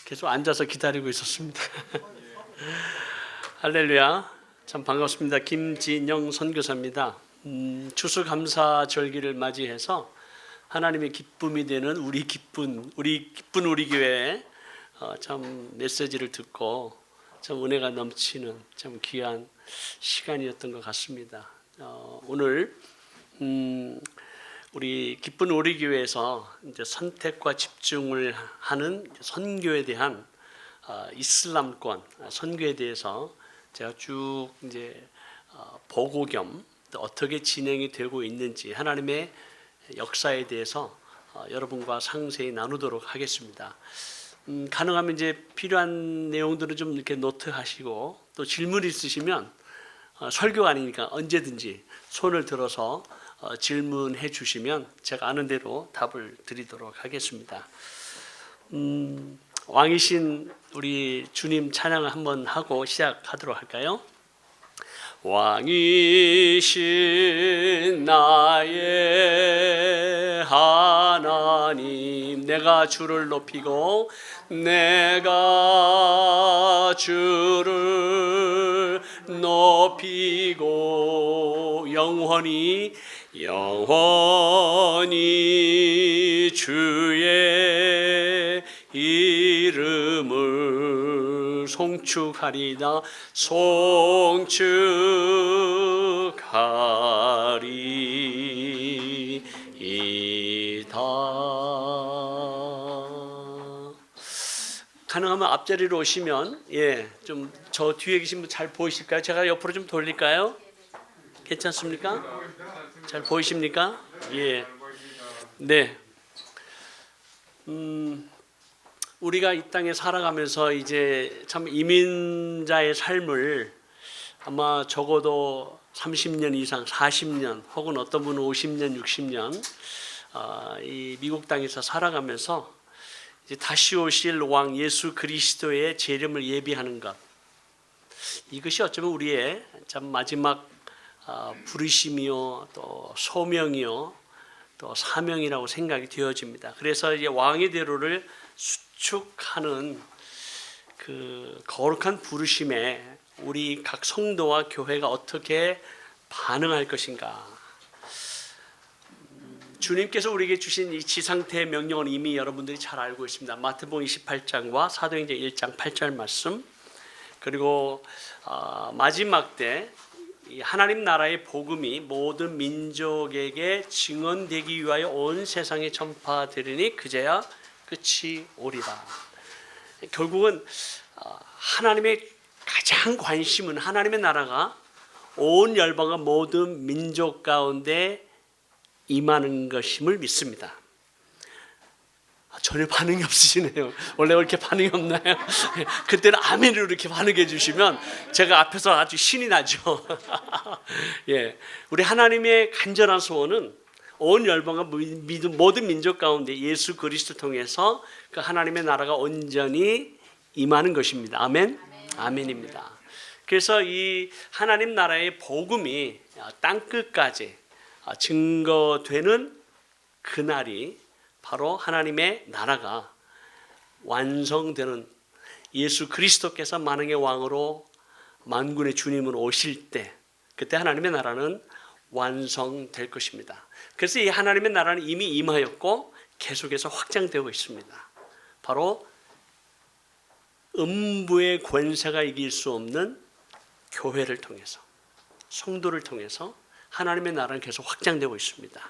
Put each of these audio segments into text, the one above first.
계속 앉아서 기다리고 있었습니다. 할렐루야. 참 반갑습니다. 김진영 선교사입니다. 추수감사 절기를 맞이해서 하나님의 기쁨이 되는 우리 기쁜 우리 교회에 참 메시지를 듣고 참 은혜가 넘치는 참 귀한 시간이었던 것 같습니다. 오늘 우리 기쁜 우리 교회에서 이제 선택과 집중을 하는 선교에 대한 이슬람권 선교에 대해서 제가 쭉 이제 보고 겸 또 어떻게 진행이 되고 있는지 하나님의 역사에 대해서 여러분과 상세히 나누도록 하겠습니다. 가능하면 이제 필요한 내용들을 좀 이렇게 노트하시고 또 질문 있으시면 설교가 아니니까 언제든지 손을 들어서 질문해 주시면 제가 아는 대로 답을 드리도록 하겠습니다. 왕이신 우리 주님 찬양을 한번 하고 시작하도록 할까요? 왕이신 나의 하나님, 내가 주를 높이고 내가 주를 높이고 영원히 주의 이름을 송축하리다 송축하리이다. 가능하면 앞자리로 오시면 좀 저 뒤에 계신 분 잘 보이실까요? 제가 옆으로 좀 돌릴까요? 괜찮습니까? 잘 보이십니까? 예. 네. 우리가 이 땅에 살아가면서 이제 참 이민자의 삶을 아마 적어도 30년 이상, 40년 혹은 어떤 분은 50년, 60년 이 미국 땅에서 살아가면서 이제 다시 오실 왕 예수 그리스도의 재림을 예비하는 것, 이것이 어쩌면 우리의 참 마지막 부르심이요 또 소명이요 또 사명이라고 생각이 되어집니다. 그래서 이제 왕의 대로를 수축하는 그 거룩한 부르심에 우리 각 성도와 교회가 어떻게 반응할 것인가. 주님께서 우리에게 주신 이 지상태의 명령은 이미 여러분들이 잘 알고 있습니다. 마태복음 28장과 사도행전 1장 8절 말씀, 그리고 마지막 때 하나님 나라의 복음이 모든 민족에게 증언되기 위하여 온 세상에 전파되리니 그제야 끝이 오리라. 결국은 하나님의 가장 관심은 하나님의 나라가 온 열방과 모든 민족 가운데 임하는 것임을 믿습니다. 전혀 반응이 없으시네요. 원래 이렇게 반응이 없나요? 그때는 아멘으로 이렇게 반응해 주시면 제가 앞에서 아주 신이 나죠. 예, 우리 하나님의 간절한 소원은 온 열방과 모든 민족 가운데 예수 그리스도를 통해서 그 하나님의 나라가 온전히 임하는 것입니다. 아멘? 아멘입니다. 그래서 이 하나님 나라의 복음이 땅끝까지 증거되는 그날이 바로 하나님의 나라가 완성되는, 예수 그리스도께서 만왕의 왕으로 만군의 주님으로 오실 때, 그때 하나님의 나라는 완성될 것입니다. 그래서 이 하나님의 나라는 이미 임하였고 계속해서 확장되고 있습니다. 바로 음부의 권세가 이길 수 없는 교회를 통해서, 성도를 통해서 하나님의 나라는 계속 확장되고 있습니다.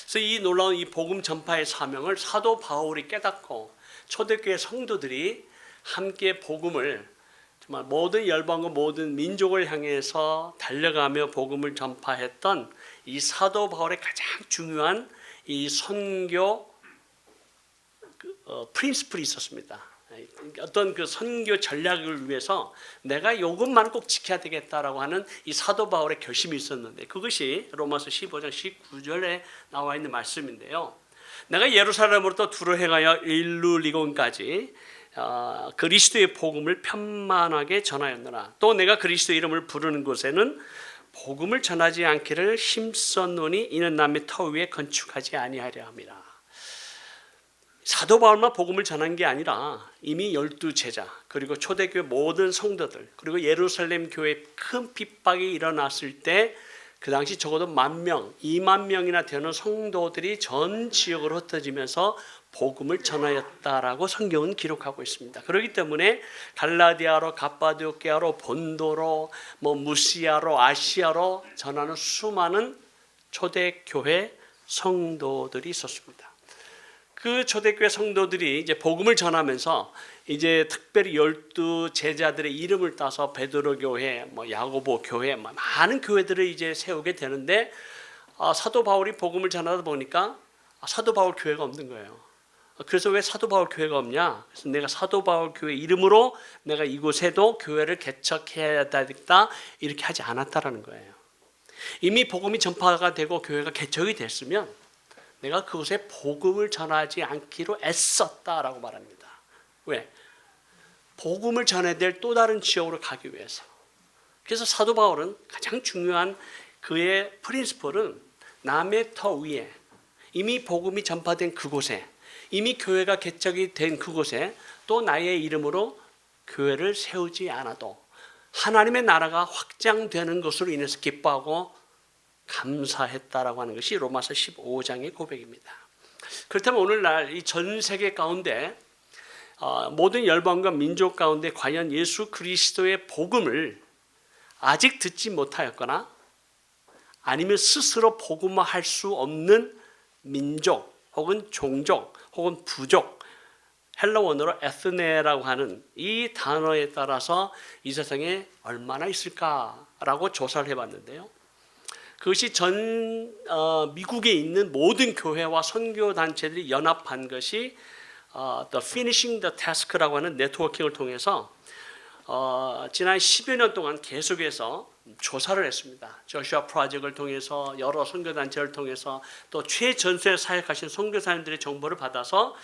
그래서 이 놀라운 이 복음 전파의 사명을 사도 바울이 깨닫고 초대교회 성도들이 함께 복음을 정말 모든 열방과 모든 민족을 향해서 달려가며 복음을 전파했던 이 사도 바울의 가장 중요한 이 선교 프린시플이 있었습니다. 어떤 그 선교 전략을 위해서 내가 이것만 꼭 지켜야 되겠다라고 하는 이 사도 바울의 결심이 있었는데, 그것이 로마서 15장 19절에 나와 있는 말씀인데요. 내가 예루살렘으로부터 두루 행하여 일루리곤까지 그리스도의 복음을 편만하게 전하였노라. 또 내가 그리스도의 이름을 부르는 곳에는 복음을 전하지 않기를 힘썼노니 이는 남의 터 위에 건축하지 아니하려 함이라. 사도 바울만 복음을 전한 게 아니라 이미 12제자 그리고 초대교회 모든 성도들 그리고 예루살렘 교회에 큰 핍박이 일어났을 때 그 당시 적어도 10,000명, 20,000명이나 되는 성도들이 전 지역으로 흩어지면서 복음을 전하였다라고 성경은 기록하고 있습니다. 그렇기 때문에 갈라디아로, 갑바도키아로, 본도로, 무시아로, 아시아로 전하는 수많은 초대교회 성도들이 있었습니다. 그 초대교회 성도들이 이제 복음을 전하면서 이제 특별히 12제자들의 이름을 따서 베드로 교회, 야고보 교회, 많은 교회들을 이제 세우게 되는데 사도 바울이 복음을 전하다 보니까 사도 바울 교회가 없는 거예요. 그래서 왜 사도 바울 교회가 없냐? 그래서 내가 사도 바울 교회 이름으로 내가 이곳에도 교회를 개척해야 되겠다 이렇게 하지 않았다라는 거예요. 이미 복음이 전파가 되고 교회가 개척이 됐으면 내가 그곳에 복음을 전하지 않기로 애썼다라고 말합니다. 왜? 복음을 전해야 될 또 다른 지역으로 가기 위해서. 그래서 사도 바울은 가장 중요한 그의 프린시플은 남의 터 위에 이미 복음이 전파된 그곳에 이미 교회가 개척이 된 그곳에 또 나의 이름으로 교회를 세우지 않아도 하나님의 나라가 확장되는 것으로 인해서 기뻐하고 감사했다라고 하는 것이 로마서 15장의 고백입니다. 그렇다면 오늘날 이 전 세계 가운데 모든 열방과 민족 가운데 과연 예수 그리스도의 복음을 아직 듣지 못하였거나 아니면 스스로 복음화할 수 없는 민족 혹은 종족 혹은 부족, 헬라 원어로 에스네라고 하는 이 단어에 따라서 이 세상에 얼마나 있을까라고 조사를 해봤는데요. 그것이 전 미국에 있는 모든 교회와 선교 단체들이 연합한 것이 The Finishing the Task라고 하는 네트워킹을 통해서 지난 10여 년 동안 계속해서 조사를 했습니다. 조슈아 프로젝트를 통해서 여러 선교 단체를 통해서 또 최전선에 사역하신 선교사님들의 정보를 받아서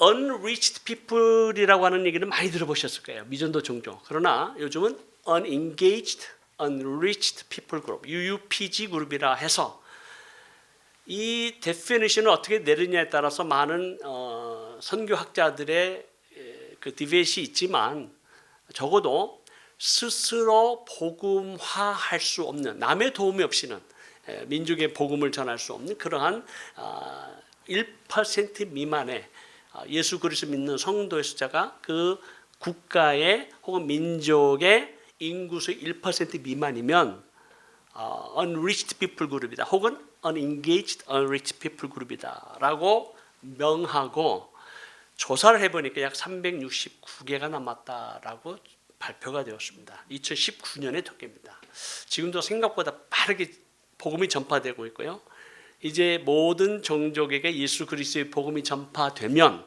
Unreached People이라고 하는 얘기는 많이 들어보셨을 거예요. 미전도 종족. 그러나 요즘은 Unengaged, Unreached People Group, UUPG 그룹이라 해서 이 데피니션을 어떻게 내리냐에 따라서 많은 선교학자들의 그 디베이트이 있지만 적어도 스스로 복음화할 수 없는 남의 도움이 없이는 민족의 복음을 전할 수 없는 그러한 1% 미만의 예수 그리스도 믿는 성도의 숫자가 그 국가의 혹은 민족의 인구수의 1% 미만이면 unreached people 그룹이다 혹은 unengaged unreached people 그룹이다라고 명하고 조사를 해보니까 약 369개가 남았다라고 발표가 되었습니다. 2019년의 통계입니다. 지금도 생각보다 빠르게 복음이 전파되고 있고요. 이제 모든 종족에게 예수 그리스도의 복음이 전파되면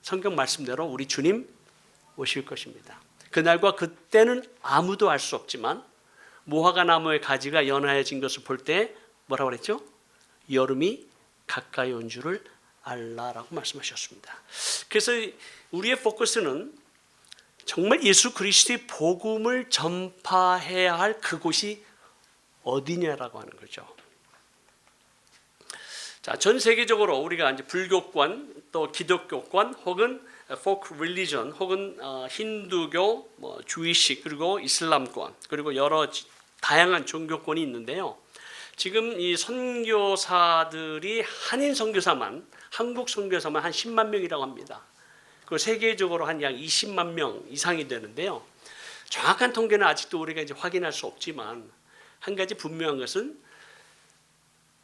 성경 말씀대로 우리 주님 오실 것입니다. 그날과 그때는 아무도 알 수 없지만 무화과 나무의 가지가 연하여진 것을 볼 때 뭐라고 그랬죠? 여름이 가까이 온 줄을 알라라고 말씀하셨습니다. 그래서 우리의 포커스는 정말 예수 그리스도의 복음을 전파해야 할 그곳이 어디냐라고 하는 거죠. 자, 전 세계적으로 우리가 이제 불교권, 또 기독교권, 혹은 folk religion, 혹은 힌두교, 주이시, 그리고 이슬람권, 그리고 여러 다양한 종교권이 있는데요. 지금 이 선교사들이 한인 선교사만, 한국 선교사만 한 10만 명이라고 합니다. 그 세계적으로 한 약 20만 명 이상이 되는데요. 정확한 통계는 아직도 우리가 이제 확인할 수 없지만 한 가지 분명한 것은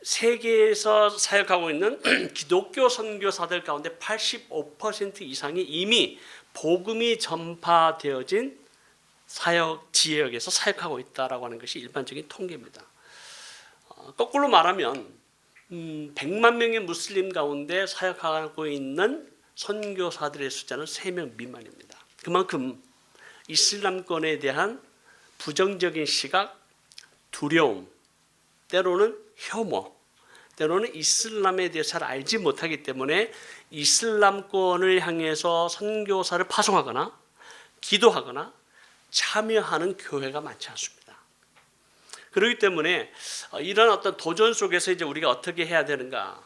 세계에서 사역하고 있는 기독교 선교사들 가운데 85% 이상이 이미 복음이 전파되어진 사역 지역에서 사역하고 있다라고 하는 것이 일반적인 통계입니다. 거꾸로 말하면 100만 명의 무슬림 가운데 사역하고 있는 선교사들의 숫자는 3명 미만입니다. 그만큼 이슬람권에 대한 부정적인 시각, 두려움, 때로는 혐오, 때로는 이슬람에 대해 잘 알지 못하기 때문에 이슬람권을 향해서 선교사를 파송하거나 기도하거나 참여하는 교회가 많지 않습니다. 그렇기 때문에 이런 어떤 도전 속에서 이제 우리가 어떻게 해야 되는가?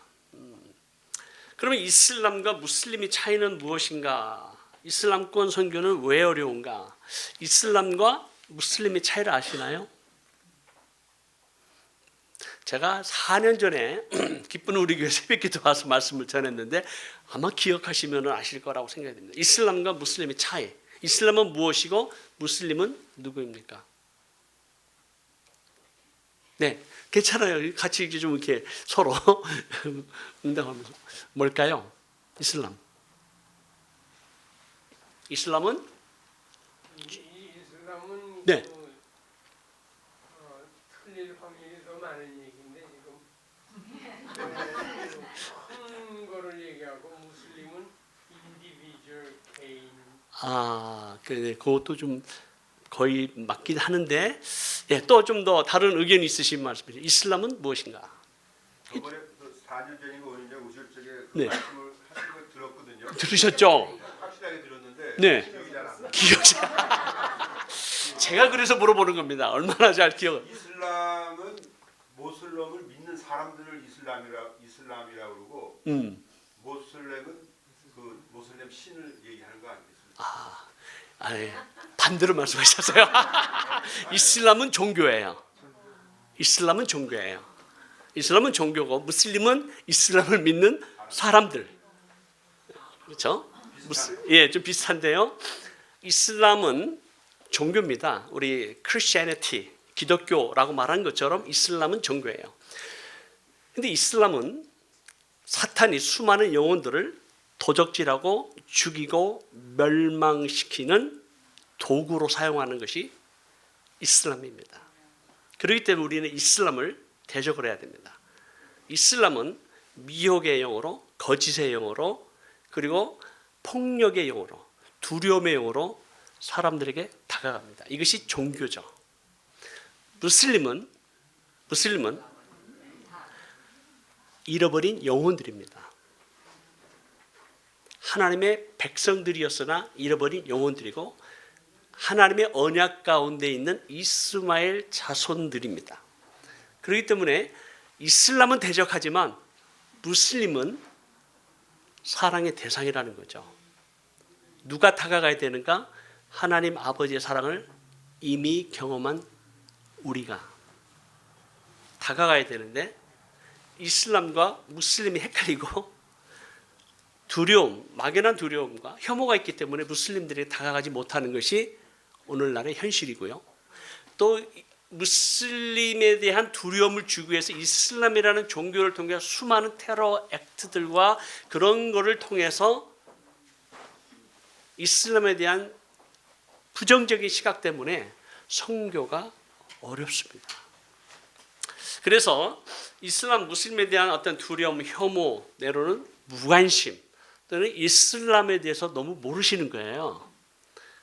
그러면 이슬람과 무슬림의 차이는 무엇인가? 이슬람권 선교는 왜 어려운가? 이슬람과 무슬림의 차이를 아시나요? 제가 4년 전에 기쁜 우리 교회 새벽기도 와서 말씀을 전했는데 아마 기억하시면 아실 거라고 생각이 됩니다. 이슬람과 무슬림의 차이. 이슬람은 무엇이고 무슬림은 누구입니까? 네, 괜찮아요. 같이 좀 이렇게 서로 응답하면서 뭘까요? 이슬람. 이슬람은 이슬람은 네. 틀릴 확률이 더 많은 얘기인데 지금 큰 거를 얘기하고 무슬림은 인디비주얼 개인. 그것도 좀 거의 맞긴 하는데, 예, 또 좀 더 다른 의견이 있으신 말씀이죠. 이슬람은 무엇인가? 저번에 4년 전인가 5년 전 오실 적에 그 네. 말씀을 하신 걸 들었거든요. 들으셨죠? 확실하게 들었는데 네. 기억이 잘 안 나요. 기억이 제가 그래서 물어보는 겁니다. 얼마나 잘 기억? 이슬람은 모슬렘을 믿는 사람들을 이슬람이라 그러고 모슬렘은 그 모슬렘 신을 얘기하는 거 아니겠습니까? 아니, 반대로 말씀하셨어요. 이슬람은 종교예요. 이슬람은 종교예요. 이슬람은 종교고 무슬림은 이슬람을 믿는 사람들. 그렇죠? 예, 좀 비슷한데요. 이슬람은 종교입니다. 우리 Christianity, 기독교라고 말한 것처럼 이슬람은 종교예요. 근데 이슬람은 사탄이 수많은 영혼들을 도적질하고 죽이고 멸망시키는 도구로 사용하는 것이 이슬람입니다. 그렇기 때문에 우리는 이슬람을 대적을 해야 됩니다. 이슬람은 미혹의 영으로, 거짓의 영으로, 그리고 폭력의 영으로, 두려움의 영으로 사람들에게 다가갑니다. 이것이 종교죠. 무슬림은 잃어버린 영혼들입니다. 하나님의 백성들이었으나 잃어버린 영혼들이고 하나님의 언약 가운데 있는 이스마엘 자손들입니다. 그렇기 때문에 이슬람은 대적하지만 무슬림은 사랑의 대상이라는 거죠. 누가 다가가야 되는가? 하나님 아버지의 사랑을 이미 경험한 우리가 다가가야 되는데 이슬람과 무슬림이 헷갈리고 두려움, 막연한 두려움과 혐오가 있기 때문에 무슬림들이 다가가지 못하는 것이 오늘날의 현실이고요. 또 무슬림에 대한 두려움을 주기 위해서 이슬람이라는 종교를 통해 수많은 테러 액트들과 그런 거를 통해서 이슬람에 대한 부정적인 시각 때문에 선교가 어렵습니다. 그래서 이슬람, 무슬림에 대한 어떤 두려움, 혐오, 내로는 무관심 또는 이슬람에 대해서 너무 모르시는 거예요.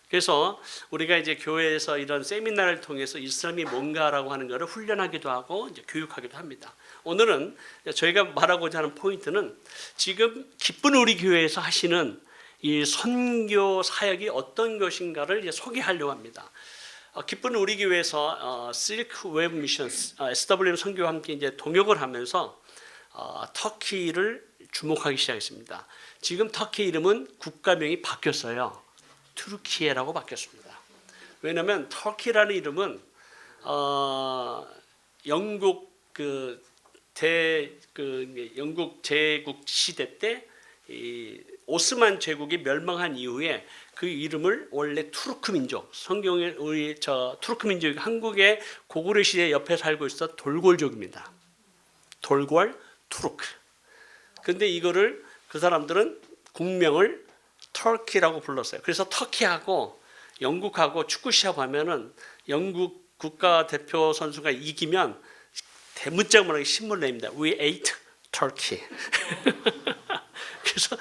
그래서 우리가 이제 교회에서 이런 세미나를 통해서 이슬람이 뭔가라고 하는 것을 훈련하기도 하고 이제 교육하기도 합니다. 오늘은 저희가 말하고자 하는 포인트는 지금 기쁜 우리 교회에서 하시는 이 선교 사역이 어떤 것인가를 이제 소개하려고 합니다. 기쁜 우리 교회에서 실크 웹 미션 SWM 선교와 함께 이제 동역을 하면서 터키를 주목하기 시작했습니다. 지금 터키 이름은 국가명이 바뀌었어요. 투르키예라고 바뀌었습니다. 왜냐하면 터키라는 이름은 영국 영국 제국 시대 때 이 오스만 제국이 멸망한 이후에 그 이름을 원래 투르크 민족, 성경에 우리 투르크 민족이 한국의 고구려 시대 옆에 살고 있어 돌골족입니다. 돌골 투르크. 근데 이거를 그 사람들은 국명을 터키라고 불렀어요. 그래서 터키하고 영국하고 축구 시합하면은 영국 국가대표 선수가 이기면 대문짝만하게 신문을 냅니다. We ate Turkey. 그래서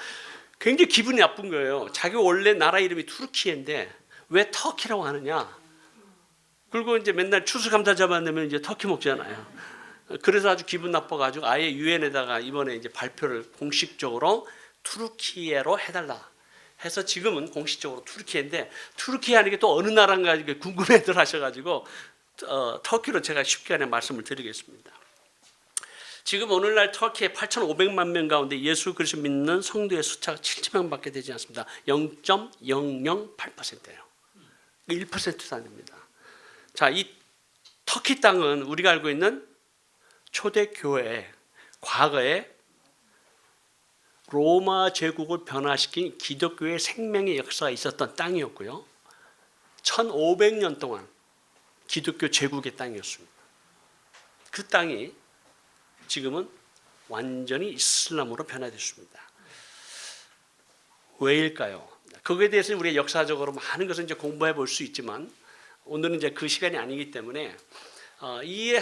굉장히 기분이 나쁜 거예요. 자기 원래 나라 이름이 투르키예인데 왜 터키라고 하느냐. 그리고 이제 맨날 추수감사절 만나면 이제 터키 먹잖아요. 그래서 아주 기분 나빠가지고 아예 유엔에다가 이번에 이제 발표를 공식적으로 투르키예로 해달라 해서 지금은 공식적으로 투르키예인데 투르키예 하는 게 또 어느 나라인가 궁금해들 하셔가지고 터키로 제가 쉽게 말씀을 드리겠습니다. 지금 오늘날 터키의 8,500만 명 가운데 예수 그리스도 믿는 성도의 숫자가 7,000명밖에 되지 않습니다. 0.008%예요. 1%도 아닙니다. 자, 이 터키 땅은 우리가 알고 있는 초대 교회, 과거에 로마 제국을 변화시킨 기독교의 생명의 역사가 있었던 땅이었고요. 1500년 동안 기독교 제국의 땅이었습니다. 그 땅이 지금은 완전히 이슬람으로 변화됐습니다. 왜일까요? 거기에 대해서 우리가 역사적으로 많은 것을 이제 공부해 볼 수 있지만 오늘은 이제 그 시간이 아니기 때문에 이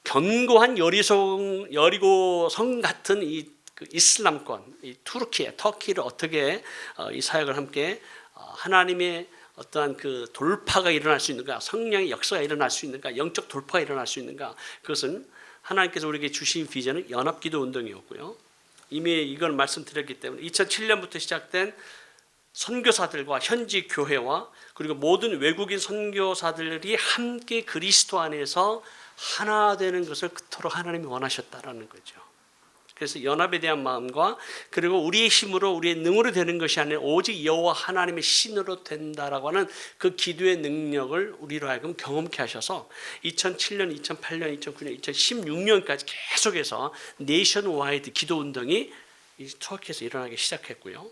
견고한 여리고성 같은 이 이슬람권, 이 터키를 어떻게 이 사역을 함께 하나님의 어떠한 그 돌파가 일어날 수 있는가, 성령의 역사가 일어날 수 있는가, 영적 돌파가 일어날 수 있는가, 그것은 하나님께서 우리에게 주신 비전은 연합기도 운동이었고요. 이미 이걸 말씀드렸기 때문에 2007년부터 시작된 선교사들과 현지 교회와 그리고 모든 외국인 선교사들이 함께 그리스도 안에서 하나 되는 것을 그토록 하나님이 원하셨다라는 거죠. 그래서 연합에 대한 마음과 그리고 우리의 힘으로 우리의 능으로 되는 것이 아니라 오직 여호와 하나님의 신으로 된다라고 하는 그 기도의 능력을 우리로 하여금 경험케 하셔서 2007년, 2008년, 2009년, 2016년까지 계속해서 네이션와이드 기도 운동이 이 터키에서 일어나기 시작했고요.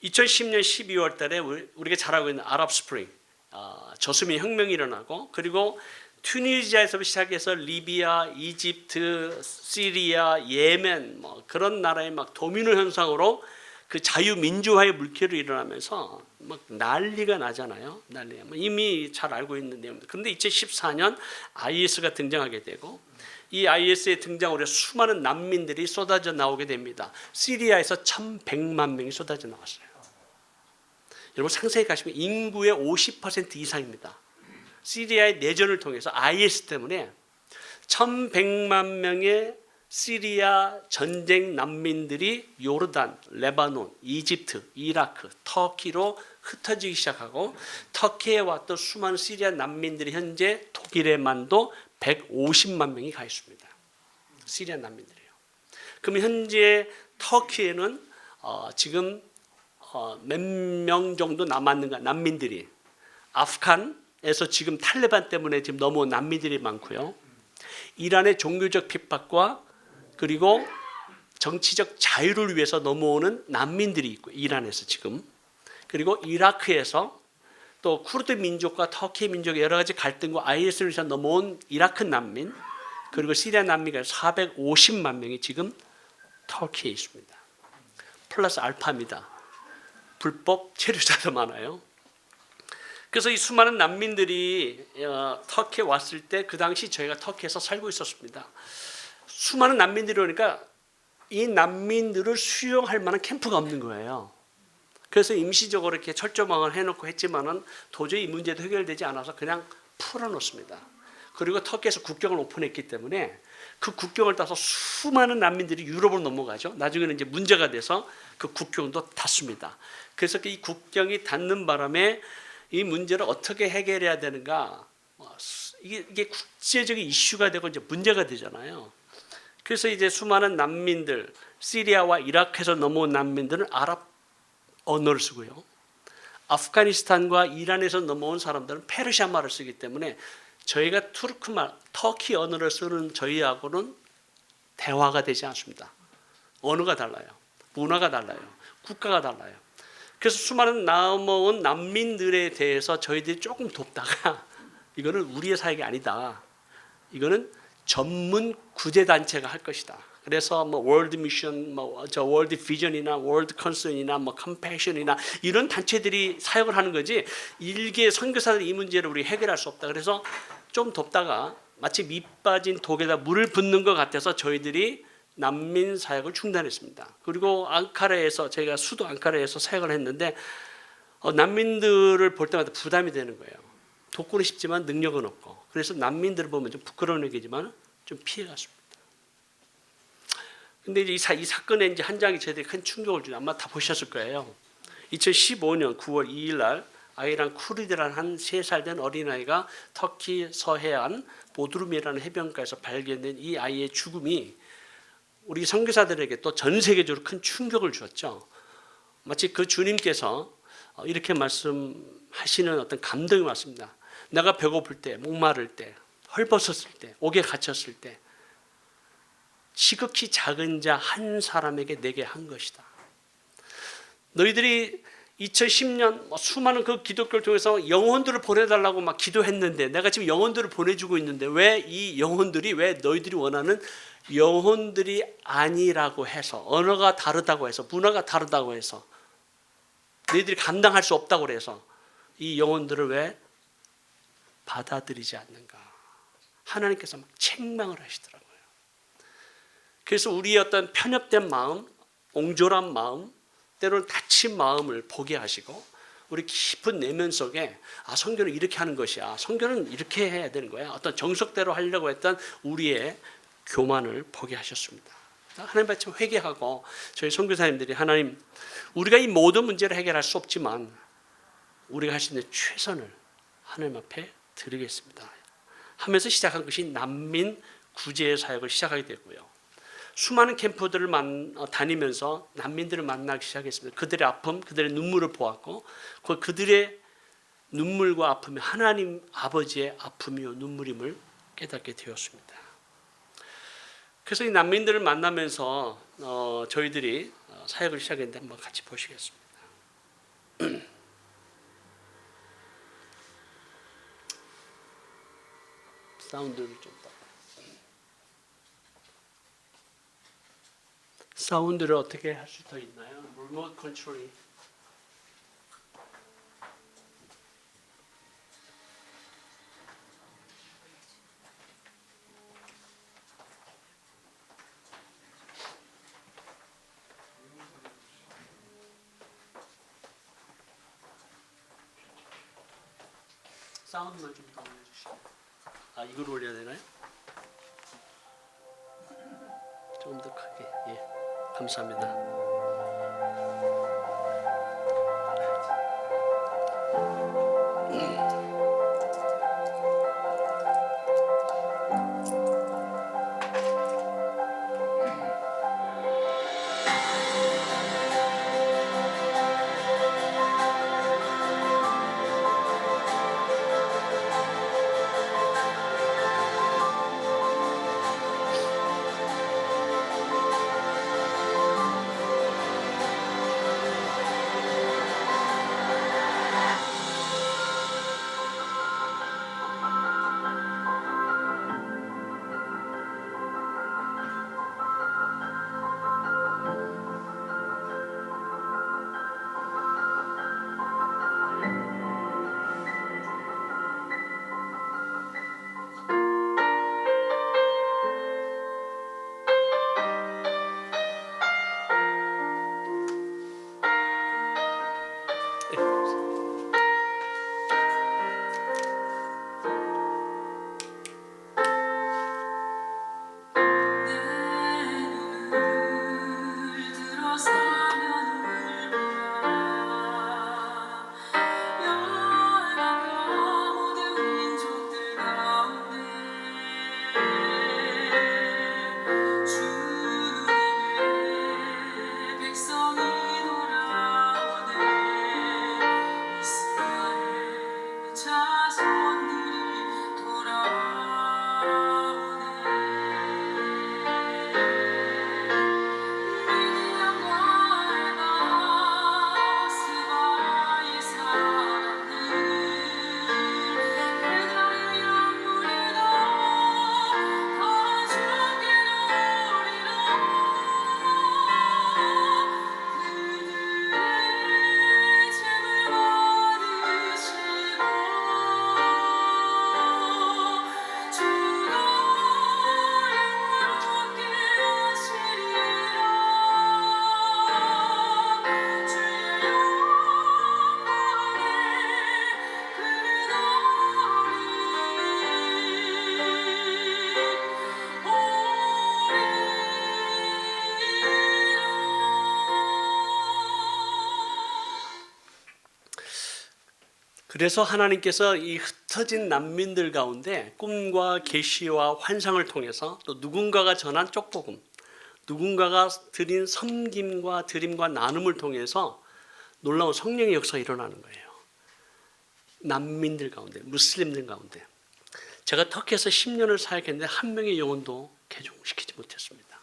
2010년 12월 달에 우리가 잘 알고 있는 아랍 스프링, 저수민 혁명이 일어나고 그리고 튀니지아에서 시작해서 리비아, 이집트, 시리아, 예멘 뭐 그런 나라의 막 도미노 현상으로 그 자유민주화의 물결이 일어나면서 막 난리가 나잖아요. 난리가 이미 잘 알고 있는 내용입니다. 그런데 2014년 IS가 등장하게 되고 이 IS의 등장으로 수많은 난민들이 쏟아져 나오게 됩니다. 시리아에서 1,100만 명이 쏟아져 나왔어요. 여러분 상세히 가시면 인구의 50% 이상입니다. 시리아의 내전을 통해서 IS 때문에 1,100만 명의 시리아 전쟁 난민들이 요르단, 레바논, 이집트, 이라크, 터키로 흩어지기 시작하고 터키에 왔던 수많은 시리아 난민들이 현재 독일에만도 150만 명이 가 있습니다. 시리아 난민들이요. 그럼 현재 터키에는 지금 몇 명 정도 남았는가 난민들이 아프간에서 지금 탈레반 때문에 지금 넘어온 난민들이 많고요. 이란의 종교적 핍박과 그리고 정치적 자유를 위해서 넘어오는 난민들이 있고 이란에서 지금 그리고 이라크에서 또 쿠르드 민족과 터키 민족의 여러 가지 갈등과 IS를 위해서 넘어온 이라크 난민 그리고 시리아 난민가 450만 명이 지금 터키에 있습니다. 플러스 알파입니다. 불법 체류자도 많아요. 그래서 이 수많은 난민들이 터키에 왔을 때 그 당시 저희가 터키에서 살고 있었습니다. 수많은 난민들이 오니까 이 난민들을 수용할 만한 캠프가 없는 거예요. 그래서 임시적으로 이렇게 철조망을 해놓고 했지만은 도저히 이 문제도 해결되지 않아서 그냥 풀어놓습니다. 그리고 터키에서 국경을 오픈했기 때문에 그 국경을 따서 수많은 난민들이 유럽으로 넘어가죠. 나중에는 이제 문제가 돼서 그 국경도 닫습니다. 그래서 이 국경이 닫는 바람에 이 문제를 어떻게 해결해야 되는가? 이게 국제적인 이슈가 되고 이제 문제가 되잖아요. 그래서 이제 수많은 난민들, 시리아와 이라크에서 넘어온 난민들은 아랍 언어를 쓰고요. 아프가니스탄과 이란에서 넘어온 사람들은 페르시아 말을 쓰기 때문에 저희가 투르크말, 터키 언어를 쓰는 저희하고는 대화가 되지 않습니다. 언어가 달라요. 문화가 달라요. 국가가 달라요. 그래서 수많은 넘어온 난민들에 대해서 저희들이 조금 돕다가 이거는 우리의 사역이 아니다. 이거는 전문 구제단체가 할 것이다. 그래서 뭐 월드 미션, 월드 비전이나 월드 컨선이나 컴패션이나 이런 단체들이 사역을 하는 거지 일개 선교사들이 이 문제를 우리 해결할 수 없다. 그래서 좀 돕다가 마치 밑 빠진 독에다 물을 붓는 것 같아서 저희들이 난민 사역을 중단했습니다. 그리고 앙카라에서 저희가 수도 앙카라에서 사역을 했는데 난민들을 볼 때마다 부담이 되는 거예요. 돕고는 싶지만 능력은 없고 그래서 난민들을 보면 좀 부끄러운 얘기지만 좀 피해갔습니다. 근데 이제 이 사건에 이제 한 장이 저희들이 큰 충격을 주죠. 아마 다 보셨을 거예요. 2015년 9월 2일 날 아이란 쿠르드라는 한 3살 된 어린아이가 터키 서해안 보드룸이라는 해변가에서 발견된 이 아이의 죽음이 우리 선교사들에게 또 전 세계적으로 큰 충격을 주었죠. 마치 그 주님께서 이렇게 말씀하시는 어떤 감동이 왔습니다. 내가 배고플 때, 목마를 때, 헐벗었을 때, 옥에 갇혔을 때 지극히 작은 자 한 사람에게 내게 한 것이다. 너희들이 2010년 수많은 그 기독교를 통해서 영혼들을 보내달라고 막 기도했는데 내가 지금 영혼들을 보내주고 있는데 왜 이 영혼들이 왜 너희들이 원하는 영혼들이 아니라고 해서 언어가 다르다고 해서 문화가 다르다고 해서 너희들이 감당할 수 없다고 해서 이 영혼들을 왜 받아들이지 않는가. 하나님께서 막 책망을 하시더라고요. 그래서 우리의 어떤 편협된 마음, 옹졸한 마음, 때로는 다친 마음을 보게 하시고 우리 깊은 내면 속에 성경은 이렇게 하는 것이야. 성경은 이렇게 해야 되는 거야. 어떤 정석대로 하려고 했던 우리의 교만을 보게 하셨습니다. 하나님 앞에 회개하고 저희 선교사님들이 하나님 우리가 이 모든 문제를 해결할 수 없지만 우리가 할 수 있는 최선을 하나님 앞에 드리겠습니다 하면서 시작한 것이 난민 구제 사역을 시작하게 됐고요. 수많은 캠프들을 다니면서 난민들을 만나기 시작했습니다. 그들의 아픔, 그들의 눈물을 보았고 그들의 눈물과 아픔이 하나님 아버지의 아픔이요 눈물임을 깨닫게 되었습니다. 그래서 이 난민들을 만나면서 저희들이 사역을 시작했는데 한번 같이 보시겠습니다. 사운드를 좀 더. 사운드를 어떻게 할 수 더 있나요? 리모트 컨트롤이. 사운드만 좀 더 올려주시죠. 이걸 올려야 되나요? 좀 더 크게. 예, 감사합니다. 그래서 하나님께서 이 흩어진 난민들 가운데 꿈과 계시와 환상을 통해서 또 누군가가 전한 쪽복음, 누군가가 드린 섬김과 드림과 나눔을 통해서 놀라운 성령의 역사가 일어나는 거예요. 난민들 가운데, 무슬림들 가운데. 제가 터키에서 10년을 사역했는데 한 명의 영혼도 개종시키지 못했습니다.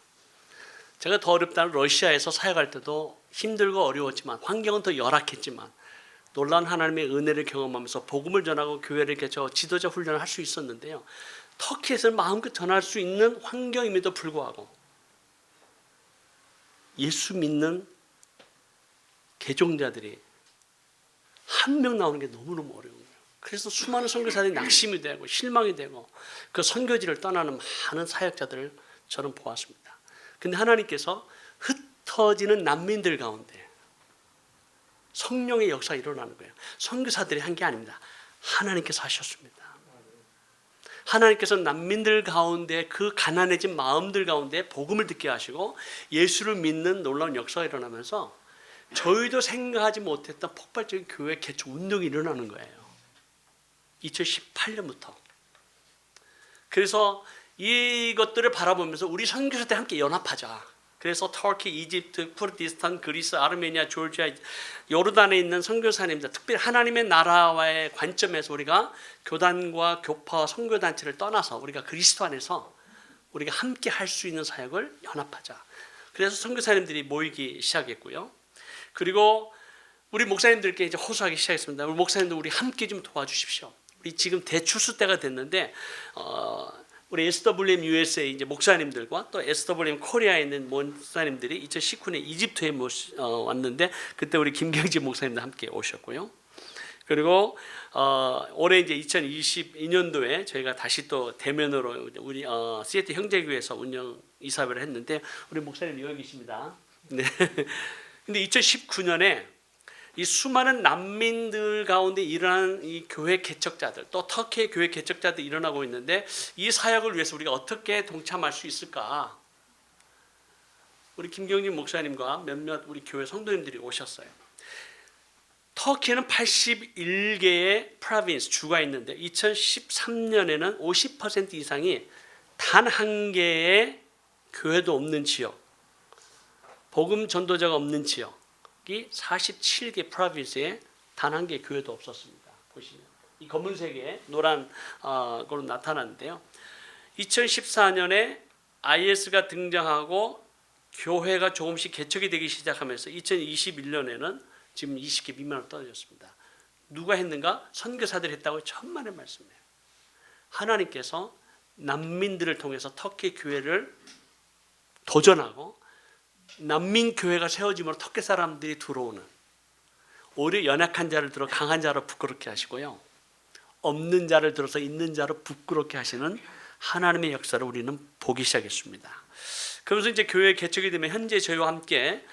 제가 더 어렵다는 러시아에서 사역할 때도 힘들고 어려웠지만 환경은 더 열악했지만 놀라운 하나님의 은혜를 경험하면서 복음을 전하고 교회를 개척하고 지도자 훈련을 할 수 있었는데요. 터키에서는 마음껏 전할 수 있는 환경임에도 불구하고 예수 믿는 개종자들이 한 명 나오는 게 너무너무 어려운 거예요. 그래서 수많은 선교사들이 낙심이 되고 실망이 되고 그 선교지를 떠나는 많은 사역자들을 저는 보았습니다. 근데 하나님께서 흩어지는 난민들 가운데 성령의 역사가 일어나는 거예요. 선교사들이 한 게 아닙니다. 하나님께서 하셨습니다. 하나님께서 난민들 가운데 그 가난해진 마음들 가운데 복음을 듣게 하시고 예수를 믿는 놀라운 역사가 일어나면서 저희도 생각하지 못했던 폭발적인 교회 개척 운동이 일어나는 거예요. 2018년부터. 그래서 이것들을 바라보면서 우리 선교사들 함께 연합하자. 그래서 터키, 이집트, 쿠르디스탄, 그리스, 아르메니아, 조지아, 요르단에 있는 선교사님들, 특별히 하나님의 나라와의 관점에서 우리가 교단과 교파와 선교단체를 떠나서 우리가 그리스도 안에서 우리가 함께 할 수 있는 사역을 연합하자. 그래서 선교사님들이 모이기 시작했고요. 그리고 우리 목사님들께 이제 호소하기 시작했습니다. 우리 목사님들 우리 함께 좀 도와주십시오. 우리 지금 대추수 때가 됐는데 우리 SWM USA 이제 목사님들과 또 SWM 코리아에 있는 목사님들이 2019년에 이집트에 왔는데 그때 우리 김경지 목사님도 함께 오셨고요. 그리고 올해 이제 2022년도에 저희가 다시 또 대면으로 우리 시애틀 형제교회에서 운영 이사회를 했는데 우리 목사님 여기 계십니다. 네. 근데 2019년에 이 수많은 난민들 가운데 일어나는 이 교회 개척자들, 또 터키의 교회 개척자들이 일어나고 있는데 이 사역을 위해서 우리가 어떻게 동참할 수 있을까? 우리 김경진 목사님과 몇몇 우리 교회 성도님들이 오셨어요. 터키는 81개의 프로빈스 주가 있는데 2013년에는 50% 이상이 단 한 개의 교회도 없는 지역, 복음 전도자가 없는 지역이 47개 프로빈스에 단 한 개의 교회도 없었습니다. 보시면 이 검은색의 노란 걸로 나타나는데요. 2014년에 IS가 등장하고 교회가 조금씩 개척이 되기 시작하면서 2021년에는 지금 20개 미만으로 떨어졌습니다. 누가 했는가? 선교사들이 했다고 천만의 말씀이에요. 하나님께서 난민들을 통해서 터키 교회를 도전하고 난민 교회가 세워짐으로 터키 사람들이 들어오는, 오히려 연약한 자를 들어 강한 자로 부끄럽게 하시고요, 없는 자를 들어서 있는 자로 부끄럽게 하시는 하나님의 역사를 우리는 보기 시작했습니다. 그러면서 이제 교회 개척이 되면 현재 저희와 함께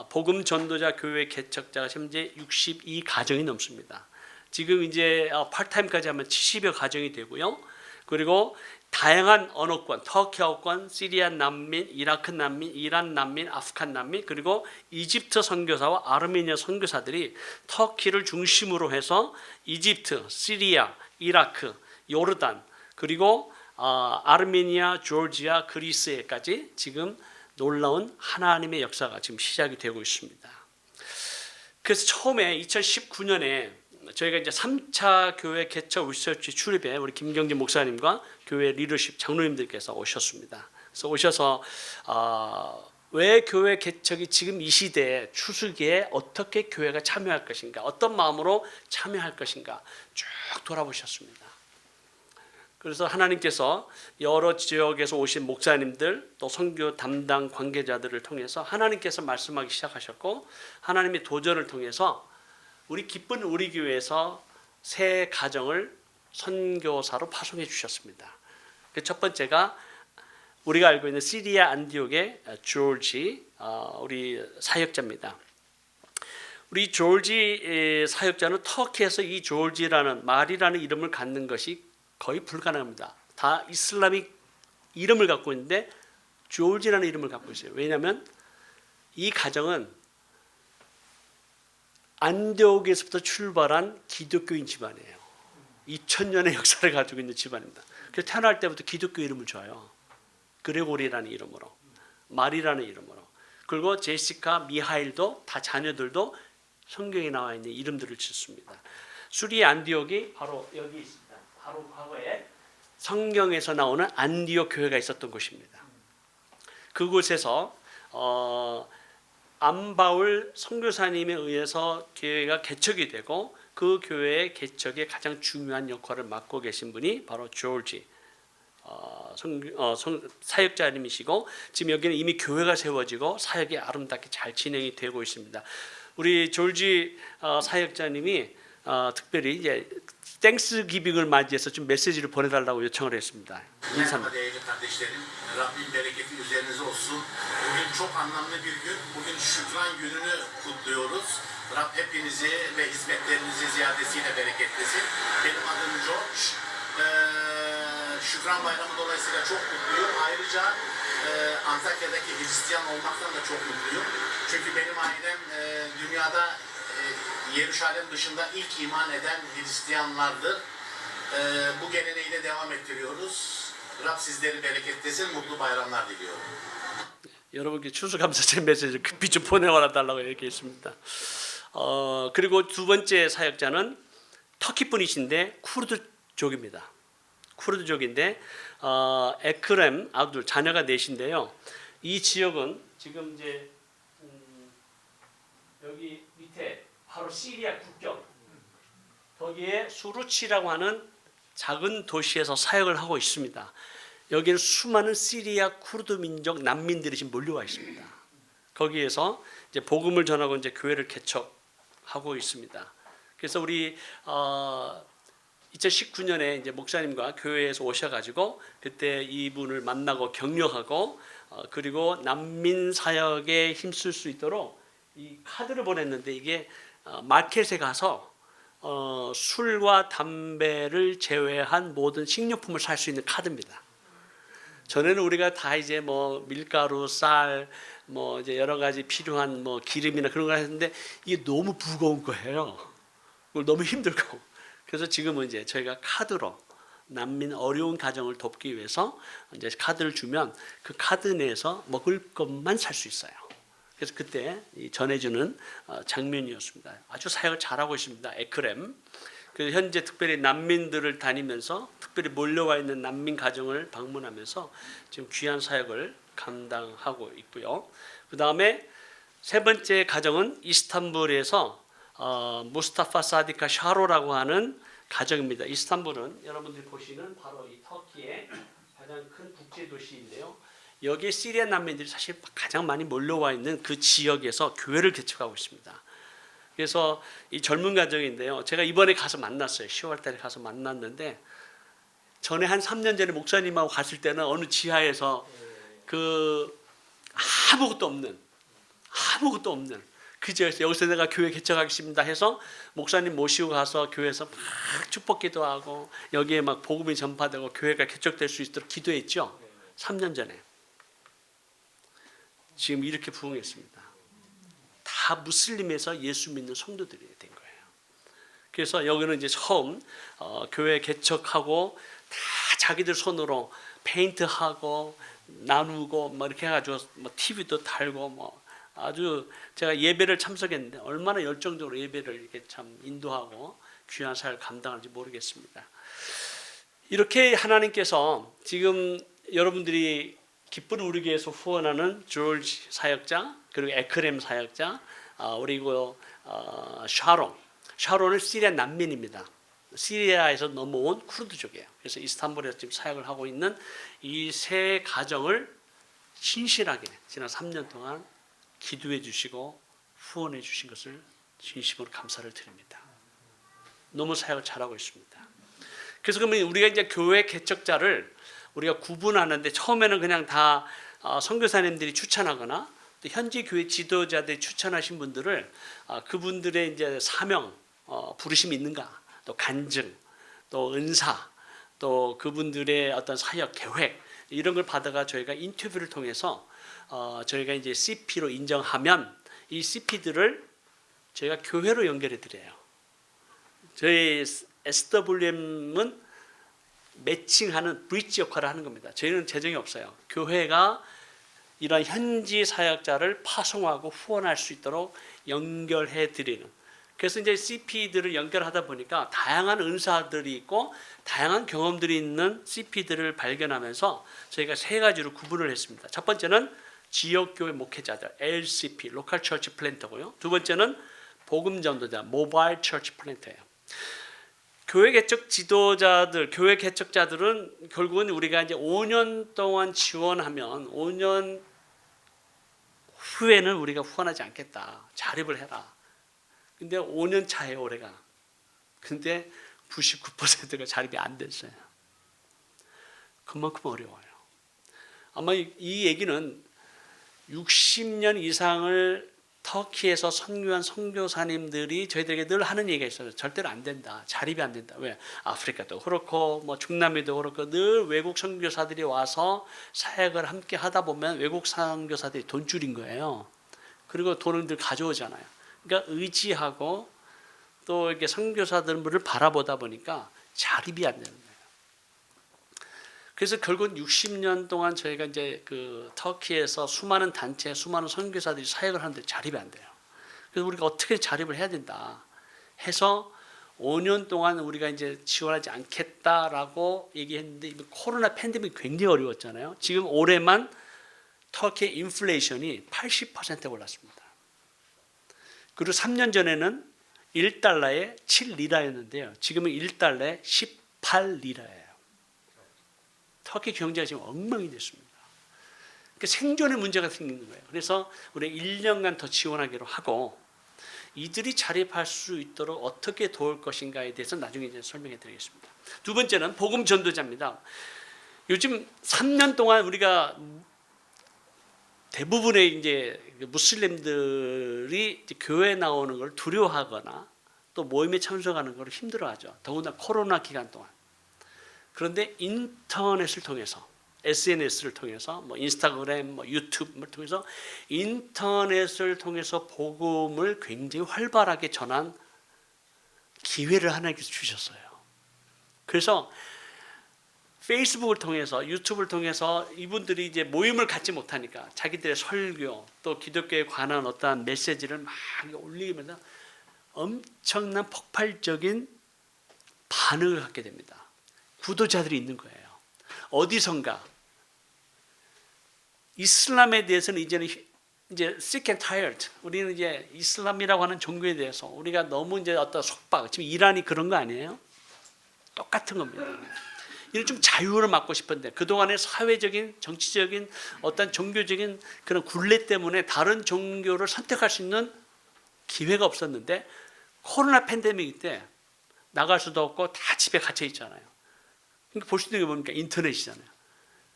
복음 전도자 교회 개척자가 현재 62가정이 넘습니다. 지금 이제 파트타임까지 하면 70여 가정이 되고요. 그리고 다양한 언어권, 터키어권, 시리아 난민, 이라크 난민, 이란 난민, 아프간 난민, 그리고 이집트 선교사와 아르메니아 선교사들이 터키를 중심으로 해서 이집트, 시리아, 이라크, 요르단, 그리고 아르메니아, 조지아, 그리스에까지 지금 놀라운 하나님의 역사가 지금 시작이 되고 있습니다. 그래서 처음에 2019년에 저희가 이제 3차 교회 개척 리서치 출입에 우리 김경진 목사님과 교회 리더십 장로님들께서 오셨습니다. 그래서 오셔서 왜 교회 개척이 지금 이 시대에 추수기에 어떻게 교회가 참여할 것인가, 어떤 마음으로 참여할 것인가 쭉 돌아보셨습니다. 그래서 하나님께서 여러 지역에서 오신 목사님들 또 선교 담당 관계자들을 통해서 하나님께서 말씀하기 시작하셨고, 하나님의 도전을 통해서 우리 기쁜 우리 교회에서 새 가정을 선교사로 파송해 주셨습니다. 첫 번째가 우리가 알고 있는 시리아 안디옥의 조지 우리 사역자입니다. 우리 조지 사역자는 터키에서 이 조지라는 말이라는 이름을 갖는 것이 거의 불가능합니다. 다 이슬람ik 이름을 갖고 있는데 조지라는 이름을 갖고 있어요. 왜냐하면 이 가정은 안디옥에서부터 출발한 기독교인 집안이에요. 2000년의 역사를 가지고 있는 집안입니다. 그래서 태어날 때부터 기독교 이름을 줘요. 그레고리라는 이름으로, 마리라는 이름으로. 그리고 제시카, 미하일도 다 자녀들도 성경에 나와 있는 이름들을 짓습니다. 수리의 안디옥이 바로 여기 있습니다. 바로 과거에 성경에서 나오는 안디옥 교회가 있었던 곳입니다. 그곳에서 안바울 선교사님에 의해서 교회가 개척이 되고 그 교회의 개척에 가장 중요한 역할을 맡고 계신 분이 바로 조지 사역자님이시고, 지금 여기는 이미 교회가 세워지고 사역이 아름답게 잘 진행이 되고 있습니다. 우리 졸지 사역자님이 특별히 이제 땡스 기빙을 맞이해서 좀 메시지를 보내달라고 요청을 했습니다. 인사입니다. Değerli kardeşlerim, Rabbin bereketi üzerinize olsun. Bugün çok anlamlı bir gün. Bugün Şükran Günü'nü kutluyoruz. Rab hepinizi ve hizmetlerinizi ziyadesiyle bereketlesin. Benim adım George. Şükran Bayramı dolayısıyla çok mutluyum. Ayrıca Antakya'daki Hristiyan olmaktan da çok mutluyum. Çünkü benim ailem dünyada Yeruşalem dışında ilk iman eden Hristiyanlardır. Bu geleneği de devam ettiriyoruz. Rab sizleri bereketlesin. Mutlu bayramlar diliyorum. 여러분께 추수감사절 메시지를 급히 좀 보내달라고 얘기했습니다. 그리고 두 번째 사역자는 터키 분이신데 쿠르드족입니다. 쿠르드족인데 에크렘 아둘 자녀가 넷인데요. 이 지역은 지금 이제 여기 밑에 바로 시리아 국경, 거기에 수루치라고 하는 작은 도시에서 사역을 하고 있습니다. 여기는 수많은 시리아 쿠르드 민족 난민들이 지금 몰려와 있습니다. 거기에서 이제 복음을 전하고 이제 교회를 개척하고 있습니다. 그래서 우리 2019년에 이제 목사님과 교회에서 오셔가지고 그때 이분을 만나고 격려하고 그리고 난민 사역에 힘쓸 수 있도록 이 카드를 보냈는데, 이게 마켓에 가서 술과 담배를 제외한 모든 식료품을 살 수 있는 카드입니다. 전에는 우리가 다 이제 뭐 밀가루, 쌀, 뭐 이제 여러 가지 필요한 뭐 기름이나 그런 걸 했는데 이게 너무 무거운 거예요. 너무 힘들고. 그래서 지금은 이제 저희가 카드로 난민 어려운 가정을 돕기 위해서 이제 카드를 주면 그 카드 내에서 먹을 것만 살 수 있어요. 그래서 그때 전해주는 장면이었습니다. 아주 사역을 잘하고 있습니다. 에크렘. 그래서 현재 특별히 난민들을 다니면서 특별히 몰려와 있는 난민 가정을 방문하면서 지금 귀한 사역을 감당하고 있고요. 그 다음에 세 번째 가정은 이스탄불에서 무스타파 사디카 샤로라고 하는 가정입니다. 이스탄불은 여러분들이 보시는 바로 이 터키의 가장 큰 국제 도시인데요. 여기에 시리아 난민들이 사실 가장 많이 몰려와 있는 그 지역에서 교회를 개척하고 있습니다. 그래서 이 젊은 가정인데요. 제가 이번에 가서 만났어요. 10월 달에 가서 만났는데, 전에 한 3년 전에 목사님하고 갔을 때는 어느 지하에서 그 아무것도 없는 그 지역에서 여기서 내가 교회 개척하겠습니다 해서 목사님 모시고 가서 교회에서 막 축복 기도하고 여기에 막 복음이 전파되고 교회가 개척될 수 있도록 기도했죠. 3년 전에. 지금 이렇게 부흥했습니다. 다 무슬림에서 예수 믿는 성도들이 된 거예요. 그래서 여기는 이제 처음 교회 개척하고 다 자기들 손으로 페인트하고 나누고 뭐 이렇게 해가지고 뭐 TV도 달고 뭐 아주, 제가 예배를 참석했는데 얼마나 열정적으로 예배를 이렇게 참 인도하고 귀한 사역을 감당하는지 모르겠습니다. 이렇게 하나님께서 지금 여러분들이 기쁜 우리 교회에서 후원하는 조지 사역자, 그리고 에크렘 사역자, 그리고 샤론은 시리아 난민입니다. 시리아에서 넘어온 쿠르드족이에요. 그래서 이스탄불에서 지금 사역을 하고 있는 이 세 가정을 신실하게 지난 3년 동안 기도해 주시고 후원해 주신 것을 진심으로 감사를 드립니다. 너무 사역을 잘하고 있습니다. 그래서 그러면 우리가 이제 교회 개척자를 우리가 구분하는데, 처음에는 그냥 다 선교사님들이 추천하거나 또 현지 교회 지도자들이 추천하신 분들을 그분들의 이제 사명, 부르심이 있는가, 또 간증, 또 은사, 또 그분들의 어떤 사역 계획, 이런 걸 받아가 저희가 인터뷰를 통해서 저희가 이제 CP로 인정하면 이 CP들을 저희가 교회로 연결해 드려요. 저희 SWM은 매칭하는 브릿지 역할을 하는 겁니다. 저희는 재정이 없어요. 교회가 이런 현지 사역자를 파송하고 후원할 수 있도록 연결해 드리는. 그래서 이제 CP들을 연결하다 보니까 다양한 은사들이 있고 다양한 경험들이 있는 CP들을 발견하면서 저희가 세 가지로 구분을 했습니다. 첫 번째는 지역교회 목회자들, LCP, 로컬 처치 플랜터고요. 두 번째는 복음 전도자, 모바일 처치 플랜터예요. 교회 개척 지도자들, 교회 개척자들은 결국은 우리가 이제 5년 동안 지원하면 5년 후에는 우리가 후원하지 않겠다. 자립을 해라. 근데 5년 차에 올해가. 근데 99%가 자립이 안 됐어요. 그만큼 어려워요. 아마 이 얘기는 60년 이상을 터키에서 선교한 선교사님들이 저희들에게 늘 하는 얘기가 있어요. 절대로 안 된다. 자립이 안 된다. 왜? 아프리카도 그렇고 뭐 중남미도 그렇고 늘 외국 선교사들이 와서 사역을 함께 하다 보면 외국 선교사들이 돈줄인 거예요. 그리고 돈을 늘 가져오잖아요. 그러니까 의지하고 또 이렇게 선교사들을 바라보다 보니까 자립이 안 되는 거예요. 그래서 결국 60년 동안 저희가 이제 그 터키에서 수많은 단체, 수많은 선교사들이 사역을 하는데 자립이 안 돼요. 그래서 우리가 어떻게 자립을 해야 된다 해서 5년 동안 우리가 이제 지원하지 않겠다라고 얘기했는데 코로나 팬데믹이 굉장히 어려웠잖아요. 지금 올해만 터키 인플레이션이 80%에 올랐습니다. 그리고 3년 전에는 1달러에 7리라였는데요. 지금은 1달러에 18리라예요. 터키 경제가 지금 엉망이 됐습니다. 그러니까 생존의 문제가 생기는 거예요. 그래서 우리 1년간 더 지원하기로 하고 이들이 자립할 수 있도록 어떻게 도울 것인가에 대해서 나중에 이제 설명해 드리겠습니다. 두 번째는 복음 전도자입니다. 요즘 3년 동안 우리가 대부분의 이제 무슬림들이 이제 교회에 나오는 걸 두려워하거나 또 모임에 참석하는 걸 힘들어하죠. 더군다나 코로나 기간 동안. 그런데 인터넷을 통해서 SNS를 통해서 뭐 인스타그램, 뭐 유튜브를 통해서 인터넷을 통해서 복음을 굉장히 활발하게 전한 기회를 하나님께서 주셨어요. 그래서 페이스북을 통해서 유튜브를 통해서 이분들이 이제 모임을 갖지 못하니까 자기들의 설교 또 기독교에 관한 어떠한 메시지를 막 올리면서 엄청난 폭발적인 반응을 갖게 됩니다. 구도자들이 있는 거예요. 어디선가 이슬람에 대해서는 이제는 이제 sick and tired. 우리는 이제 이슬람이라고 하는 종교에 대해서 우리가 너무 이제 어떤 속박. 지금 이란이 그런 거 아니에요? 똑같은 겁니다. 이런 좀 자유를 맡고 싶은데 그동안의 사회적인 정치적인 어떤 종교적인 그런 굴레 때문에 다른 종교를 선택할 수 있는 기회가 없었는데 코로나 팬데믹 때 나갈 수도 없고 다 집에 갇혀 있잖아요. 그러니까 볼 수 있는 게 뭡니까? 인터넷이잖아요.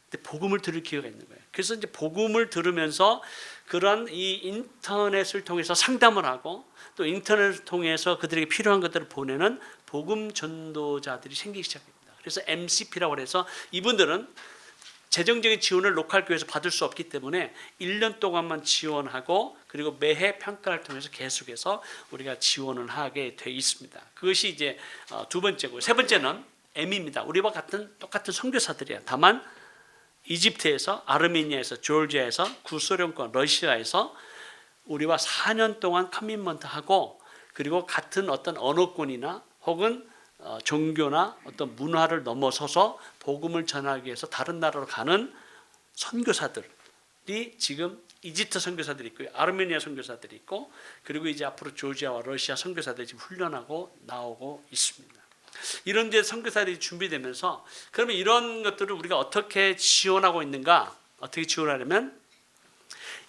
근데 복음을 들을 기회가 있는 거예요. 그래서 이제 복음을 들으면서 그런 이 인터넷을 통해서 상담을 하고 또 인터넷을 통해서 그들에게 필요한 것들을 보내는 복음 전도자들이 생기기 시작합니다. 그래서 MCP라고 해서 이분들은 재정적인 지원을 로컬 교회에서 받을 수 없기 때문에 1년 동안만 지원하고 그리고 매해 평가를 통해서 계속해서 우리가 지원을 하게 돼 있습니다. 그것이 이제 두 번째고 세 번째는 M입니다. 우리와 똑같은 선교사들이에요. 다만 이집트에서, 아르메니아에서, 조지아에서, 구소련권, 러시아에서 우리와 4년 동안 커밋먼트하고 그리고 같은 어떤 언어권이나 혹은 종교나 어떤 문화를 넘어서서 복음을 전하기 위해서 다른 나라로 가는 선교사들이 지금 이집트 선교사들이 있고요, 아르메니아 선교사들이 있고 그리고 이제 앞으로 조지아와 러시아 선교사들이 지금 훈련하고 나오고 있습니다. 이런 이제 선교사들이 준비되면서 그러면 이런 것들을 우리가 어떻게 지원하고 있는가? 어떻게 지원하려면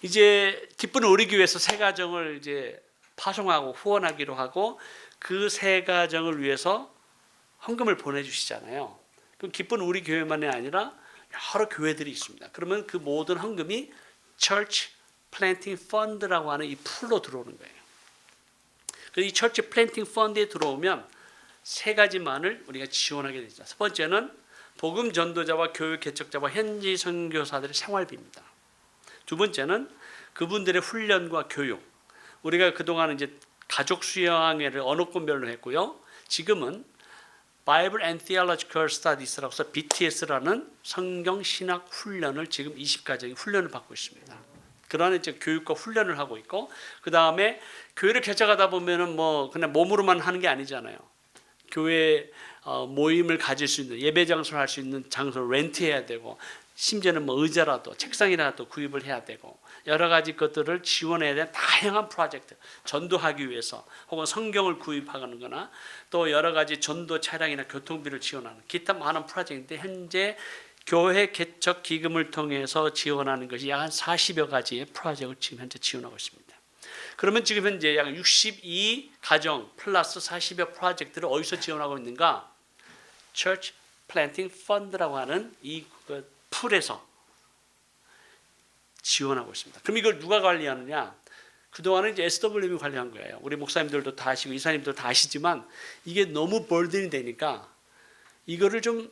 이제 기쁜 우리 교회에서 새 가정을 이제 파송하고 후원하기로 하고 그 새 가정을 위해서 헌금을 보내주시잖아요. 그럼 기쁜 우리 교회만이 아니라 여러 교회들이 있습니다. 그러면 그 모든 헌금이 Church Planting Fund라고 하는 이 풀로 들어오는 거예요. 그래서 이 Church Planting Fund에 들어오면 세 가지만을 우리가 지원하게 되죠. 첫 번째는 복음 전도자와 교회 개척자와 현지 선교사들의 생활비입니다. 두 번째는 그분들의 훈련과 교육. 우리가 그동안 이제 가족 수양회를 언어권별로 했고요. 지금은 Bible and Theological Studies라고 해서 BTS라는 성경 신학 훈련을 지금 20가정이 훈련을 받고 있습니다. 그러한 이제 교육과 훈련을 하고 있고, 그 다음에 교회를 개척하다 보면은 뭐 그냥 몸으로만 하는 게 아니잖아요. 교회 모임을 가질 수 있는, 예배 장소를 할 수 있는 장소를 렌트해야 되고, 심지어는 뭐 의자라도 책상이라도 구입을 해야 되고, 여러 가지 것들을 지원해야 되는 다양한 프로젝트, 전도하기 위해서 혹은 성경을 구입하는 거나 또 여러 가지 전도 차량이나 교통비를 지원하는 기타 많은 프로젝트인데, 현재 교회 개척 기금을 통해서 지원하는 것이 약 한 40여 가지의 프로젝트를 지금 현재 지원하고 있습니다. 그러면 지금 현재 약 62가정 플러스 40여 프로젝트를 어디서 지원하고 있는가? Church Planting Fund라고 하는 이 풀에서 지원하고 있습니다. 그럼 이걸 누가 관리하느냐? 그동안은 이제 SWM이 관리한 거예요. 우리 목사님들도 다 아시고 이사님들도 다 아시지만 이게 너무 벌든이 되니까 이거를 좀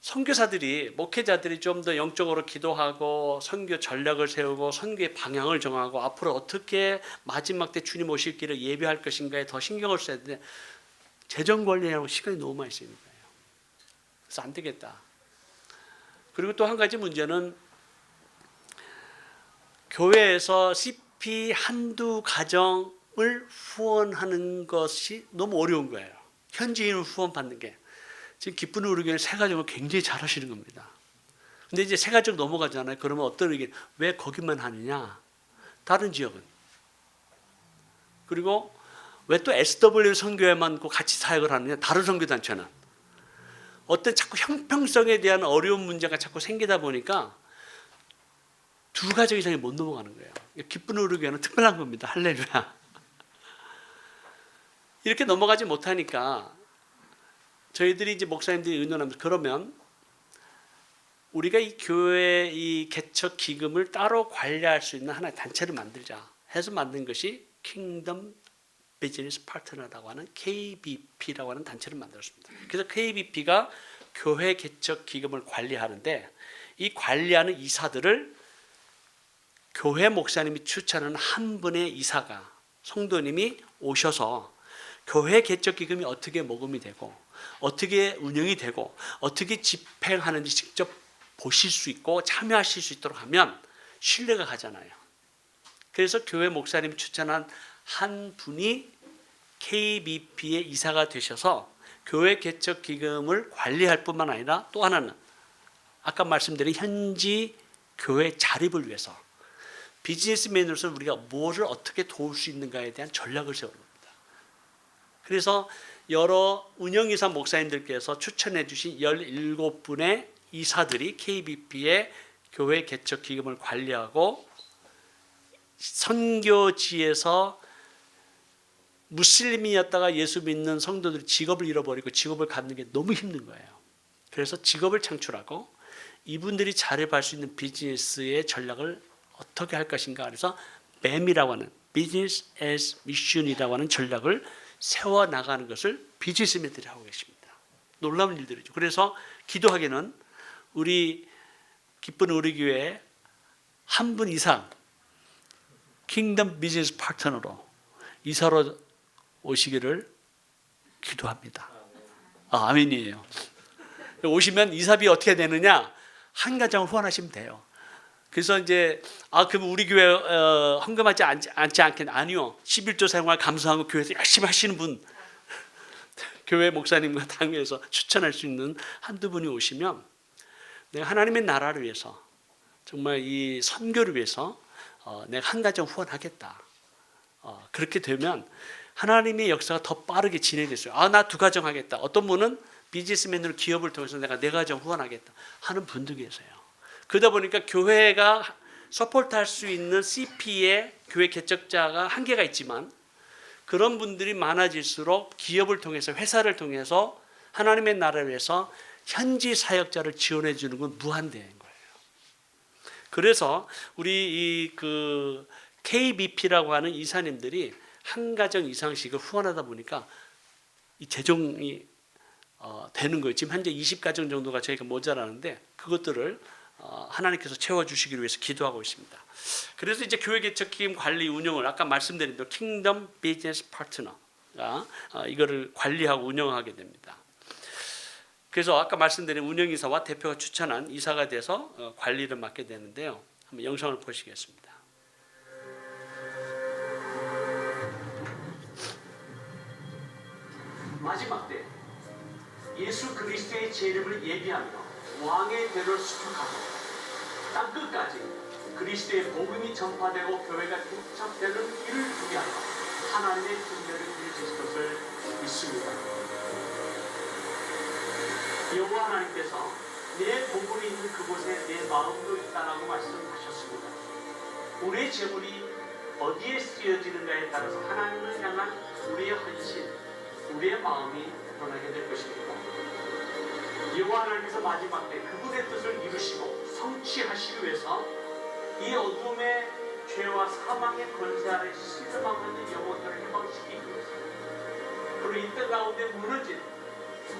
선교사들이, 목회자들이 좀 더 영적으로 기도하고 선교 전략을 세우고 선교의 방향을 정하고 앞으로 어떻게 마지막 때 주님 오실 길을 예배할 것인가에 더 신경을 써야 되는데 재정 관리하고 시간이 너무 많이 쓰이는 거예요. 그래서 안 되겠다. 그리고 또 한 가지 문제는 교회에서 CP 한두 가정을 후원하는 것이 너무 어려운 거예요. 현지인을 후원받는 게. 지금 기쁜 우리교회는 세 가정을 굉장히 잘 하시는 겁니다. 근데 이제 세 가정 넘어가잖아요. 그러면 어떤 의견, 왜 거기만 하느냐? 다른 지역은. 그리고 왜 또 SW 선교회만 같이 사역을 하느냐? 다른 선교단체는. 어떤 자꾸 형평성에 대한 어려운 문제가 자꾸 생기다 보니까 두 가정 이상이 못 넘어가는 거예요. 기쁜 우리교회는 특별한 겁니다. 할렐루야. 이렇게 넘어가지 못하니까 저희들이 이제 목사님들이 의논합니다. 그러면 우리가 이 교회 이 개척 기금을 따로 관리할 수 있는 하나의 단체를 만들자 해서 만든 것이 킹덤 비즈니스 파트너라고 하는 KBP라고 하는 단체를 만들었습니다. 그래서 KBP가 교회 개척 기금을 관리하는데, 이 관리하는 이사들을 교회 목사님이 추천하는 한 분의 이사가, 성도님이 오셔서 교회 개척 기금이 어떻게 모금이 되고 어떻게 운영이 되고 어떻게 집행하는지 직접 보실 수 있고 참여하실 수 있도록 하면 신뢰가 가잖아요. 그래서 교회 목사님이 추천한 한 분이 KBP의 이사가 되셔서 교회 개척 기금을 관리할 뿐만 아니라 또 하나는 아까 말씀드린 현지 교회 자립을 위해서 비즈니스맨으로서 우리가 무엇을 어떻게 도울 수 있는가에 대한 전략을 세우는 겁니다. 그래서 여러 운영이사 목사님들께서 추천해 주신 17분의 이사들이 KBP의 교회 개척 기금을 관리하고 선교지에서 무슬림이었다가 예수 믿는 성도들이 직업을 잃어버리고 직업을 갖는 게 너무 힘든 거예요. 그래서 직업을 창출하고 이분들이 자립할 수 있는 비즈니스의 전략을 어떻게 할 것인가, 그래서 BAM이라고 하는 Business as Mission이라고 하는 전략을 세워나가는 것을 비즈니스맨들이 하고 계십니다. 놀라운 일들이죠. 그래서 기도하기는 우리 기쁜 우리 교회 한 분 이상 킹덤 비즈니스 파트너로 이사로 오시기를 기도합니다. 아멘이에요. 오시면 이사비 어떻게 되느냐? 한 가정을 후원하시면 돼요. 그래서 이제 그럼 우리 교회 헌금하지 않지 않겠나? 아니요. 11조 사용할 감사하고 교회에서 열심히 하시는 분, 교회 목사님과 당회에서 추천할 수 있는 한두 분이 오시면 내가 하나님의 나라를 위해서, 정말 이 선교를 위해서 내가 한 가정 후원하겠다. 그렇게 되면 하나님의 역사가 더 빠르게 진행됐어요. 나 2가정 하겠다. 어떤 분은 비즈니스맨으로 기업을 통해서 내가 4가정 후원하겠다 하는 분도 계세요. 그러다 보니까 교회가 서포트할 수 있는 CP의 교회 개척자가 한계가 있지만, 그런 분들이 많아질수록 기업을 통해서, 회사를 통해서 하나님의 나라를 위해서 현지 사역자를 지원해 주는 건 무한대인 거예요. 그래서 우리 그 KBP라고 하는 이사님들이 한 가정 이상씩을 후원하다 보니까 이 재정이 되는 거예요. 지금 현재 20가정 정도가 저희가 모자라는데 그것들을 하나님께서 채워주시기를 위해서 기도하고 있습니다. 그래서 이제 교회 개척기금 관리 운영을 아까 말씀드린 대로 킹덤 비즈니스 파트너가 이거를 관리하고 운영하게 됩니다. 그래서 아까 말씀드린 운영이사와 대표가 추천한 이사가 돼서 관리를 맡게 되는데요. 한번 영상을 보시겠습니다. 마지막 때 예수 그리스도의 재림을 예비하며 왕의 대를 수축하고 땅 끝까지 그리스도의 복음이 전파되고 교회가 개척되는 일을 위하여 하나님의 분별을 이루실 것을 믿습니다. 여호와 하나님께서 내 복음이 있는 그곳에 내 마음도 있다라고 말씀하셨습니다. 우리의 재물이 어디에 쓰여지는가에 따라서 하나님을 향한 우리의 헌신, 우리의 마음이 변하게 될 것입니다. 여호와 하나님께서 마지막 때 그분의 뜻을 이루시고 성취하시기 위해서 이 어둠의 죄와 사망의 권세 아래 실망하는 영혼들을 해방시키기 위해서 그리고 이 땅 가운데 무너진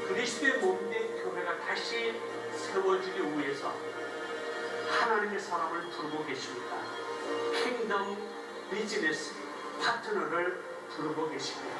그리스도의 몸된 교회가 다시 세워지기 위해서 하나님의 사람을 부르고 계십니다. 킹덤 비즈니스 파트너를 부르고 계십니다.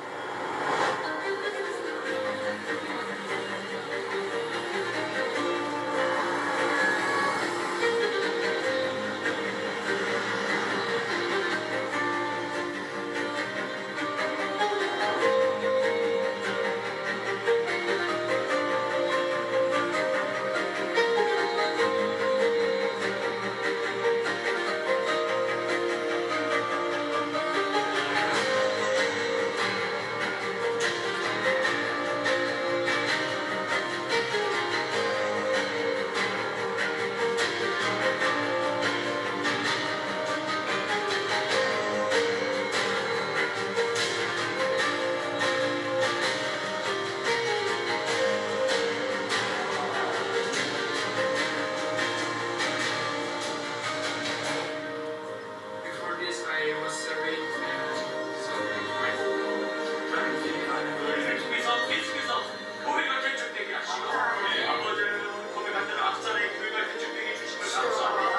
Before this, I was serving some my 주께서 계속해서 교회가 개척되게 하시고 아버지를 고백하는 앞선에 교회가 개척되게 해주심을 감사합니다.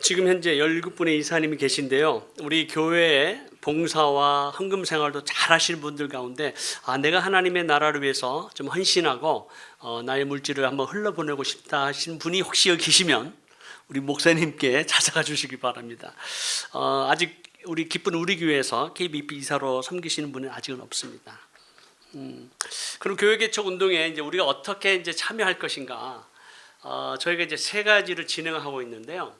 지금 현재 17분의 이사님이 계신데요. 우리 교회에 봉사와 헌금 생활도 잘 하시는 분들 가운데 내가 하나님의 나라를 위해서 좀 헌신하고 나의 물질을 한번 흘러보내고 싶다 하시는 분이 혹시 여기 계시면 우리 목사님께 찾아가 주시기 바랍니다. 아직 우리 기쁜 우리 교회에서 KBP 이사로 섬기시는 분은 아직은 없습니다. 그럼 교회 개척 운동에 이제 우리가 어떻게 이제 참여할 것인가? 저희가 이제 세 가지를 진행하고 있는데요.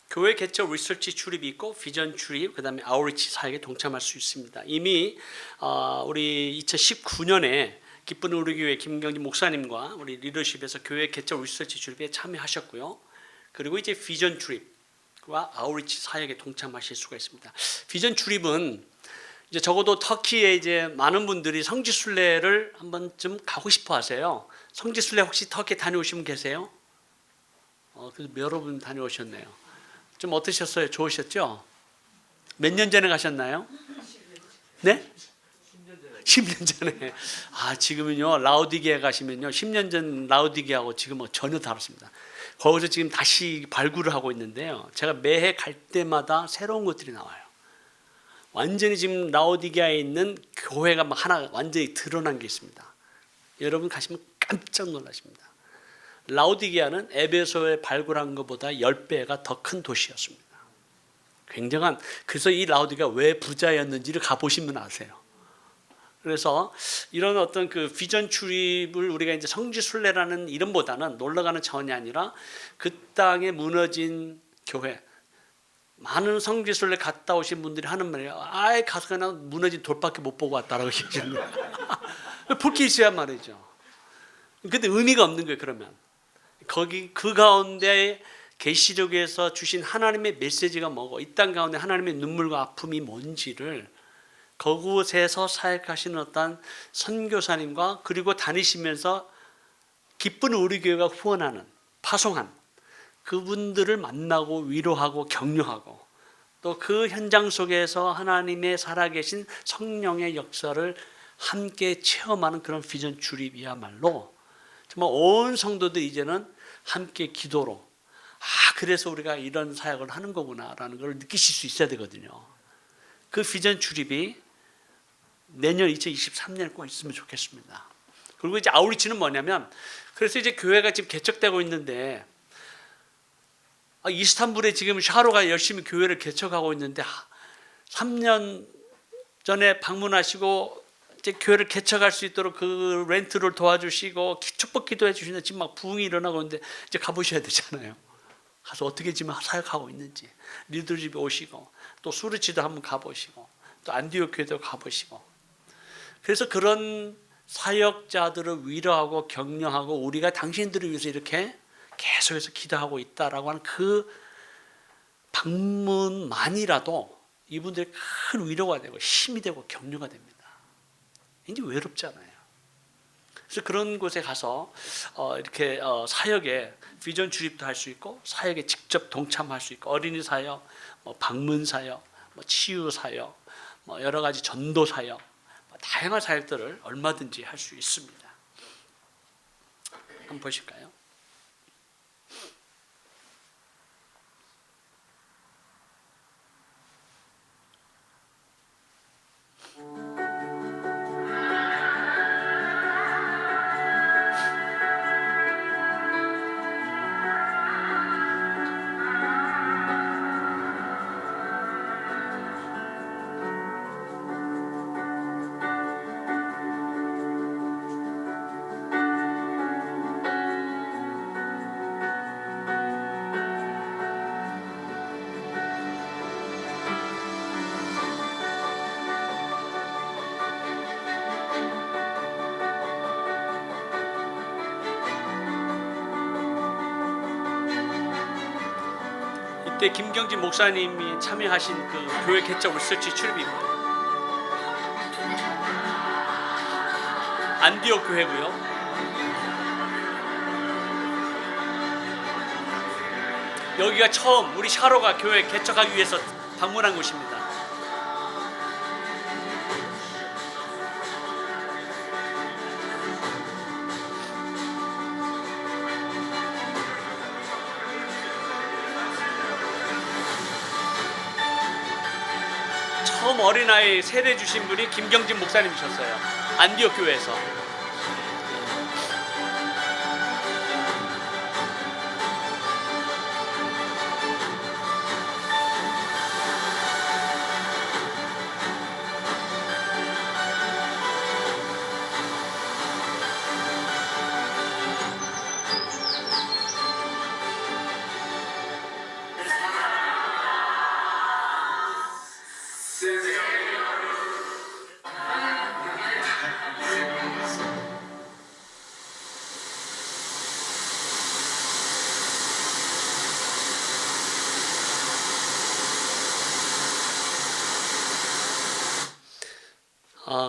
교회 개척 리서치 출입이 있고 비전 출입, 그다음에 아우리치 사역에 동참할 수 있습니다. 이미 우리 2019년에 기쁜 우리 교회 김경진 목사님과 우리 리더십에서 교회 개척 리서치 출입에 참여하셨고요. 그리고 이제 비전 출입과 아우리치 사역에 동참하실 수가 있습니다. 비전 출입은 이제 적어도 터키에 이제 많은 분들이 성지순례를 한번쯤 가고 싶어 하세요. 성지순례 혹시 터키 다녀오신 분 계세요? 그래서 여러 분 다녀오셨네요. 좀 어떠셨어요? 좋으셨죠? 몇 년 전에 가셨나요? 네? 10년 전에. 아, 지금은요, 라우디게에 가시면요, 10년 전 라우디게하고 지금은 전혀 다릅니다. 거기서 지금 다시 발굴을 하고 있는데요. 제가 매해 갈 때마다 새로운 것들이 나와요. 완전히 지금 라우디게아에 있는 교회가 막 하나 완전히 드러난 게 있습니다. 여러분 가시면 깜짝 놀라십니다. 라우디게아는 에베소에 발굴한 것보다 10배가 더 큰 도시였습니다. 굉장한, 그래서 이 라우디게아가 왜 부자였는지를 가보시면 아세요. 그래서 이런 어떤 그 비전 출입을 우리가 이제 성지순례라는 이름보다는 놀러가는 차원이 아니라 그 땅에 무너진 교회, 많은 성지순례 갔다 오신 분들이 하는 말이에요. 아예 가서 그냥 무너진 돌밖에 못 보고 왔다라고 얘기하는 거예요. 볼 게 있어야 말이죠. 근데 의미가 없는 거예요. 그러면 거기 그 가운데 계시록에서 주신 하나님의 메시지가 뭐고 이 땅 가운데 하나님의 눈물과 아픔이 뭔지를 그곳에서 사역하시는 어떤 선교사님과 그리고 다니시면서 기쁜 우리 교회가 후원하는 파송한 그분들을 만나고 위로하고 격려하고 또 그 현장 속에서 하나님의 살아계신 성령의 역사를 함께 체험하는 그런 비전 출입이야말로 정말 온 성도들이 이제는 함께 기도로 그래서 우리가 이런 사역을 하는 거구나라는 걸 느끼실 수 있어야 되거든요. 그 비전 출입이 내년 2023년에 꼭 있으면 좋겠습니다. 그리고 이제 아우리치는 뭐냐면 그래서 이제 교회가 지금 개척되고 있는데 이스탄불에 지금 샤로가 열심히 교회를 개척하고 있는데 3년 전에 방문하시고 이제 교회를 개척할 수 있도록 그 렌트를 도와주시고 축복 기도해 주시는데 지금 막 부흥이 일어나고 있는데 이제 가보셔야 되잖아요. 가서 어떻게 지금 사역하고 있는지 리더십에 오시고 또 수르치도 한번 가보시고 또 안디옥 교회도 가보시고 그래서 그런 사역자들을 위로하고 격려하고 우리가 당신들을 위해서 이렇게 계속해서 기도하고 있다라고 하는 그 방문만이라도 이분들이 큰 위로가 되고 힘이 되고 격려가 됩니다. 이제 외롭잖아요. 그래서 그런 곳에 가서 이렇게 사역에 비전 출입도 할 수 있고 사역에 직접 동참할 수 있고 어린이 사역, 방문 사역, 치유 사역, 여러 가지 전도 사역, 다양한 사역들을 얼마든지 할 수 있습니다. 한번 보실까요? 이때 김경진 목사님이 참여하신 그 교회 개척 리서치 출입입니다. 안디옥 교회고요. 여기가 처음 우리 샤로가 교회 개척하기 위해서 방문한 곳입니다. 처음 어린아이 세례 주신 분이 김경진 목사님이셨어요. 안디옥 교회에서.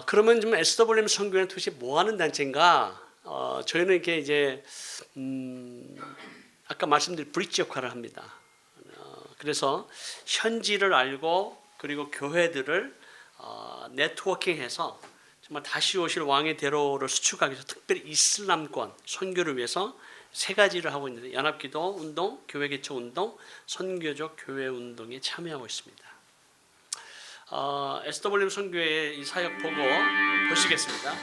그러면 좀 SWM 선교회는 도대체 뭐 하는 단체인가? 저희는 이렇게 이제 아까 말씀드린 브릿지 역할을 합니다. 그래서 현지를 알고 그리고 교회들을 네트워킹해서 정말 다시 오실 왕의 대로를 수축하기 위해서 특별히 이슬람권 선교를 위해서 세 가지를 하고 있는데 연합기도 운동, 교회 개척 운동, 선교적 교회 운동에 참여하고 있습니다. SWM 선교의 이 사역 보고 보시겠습니다.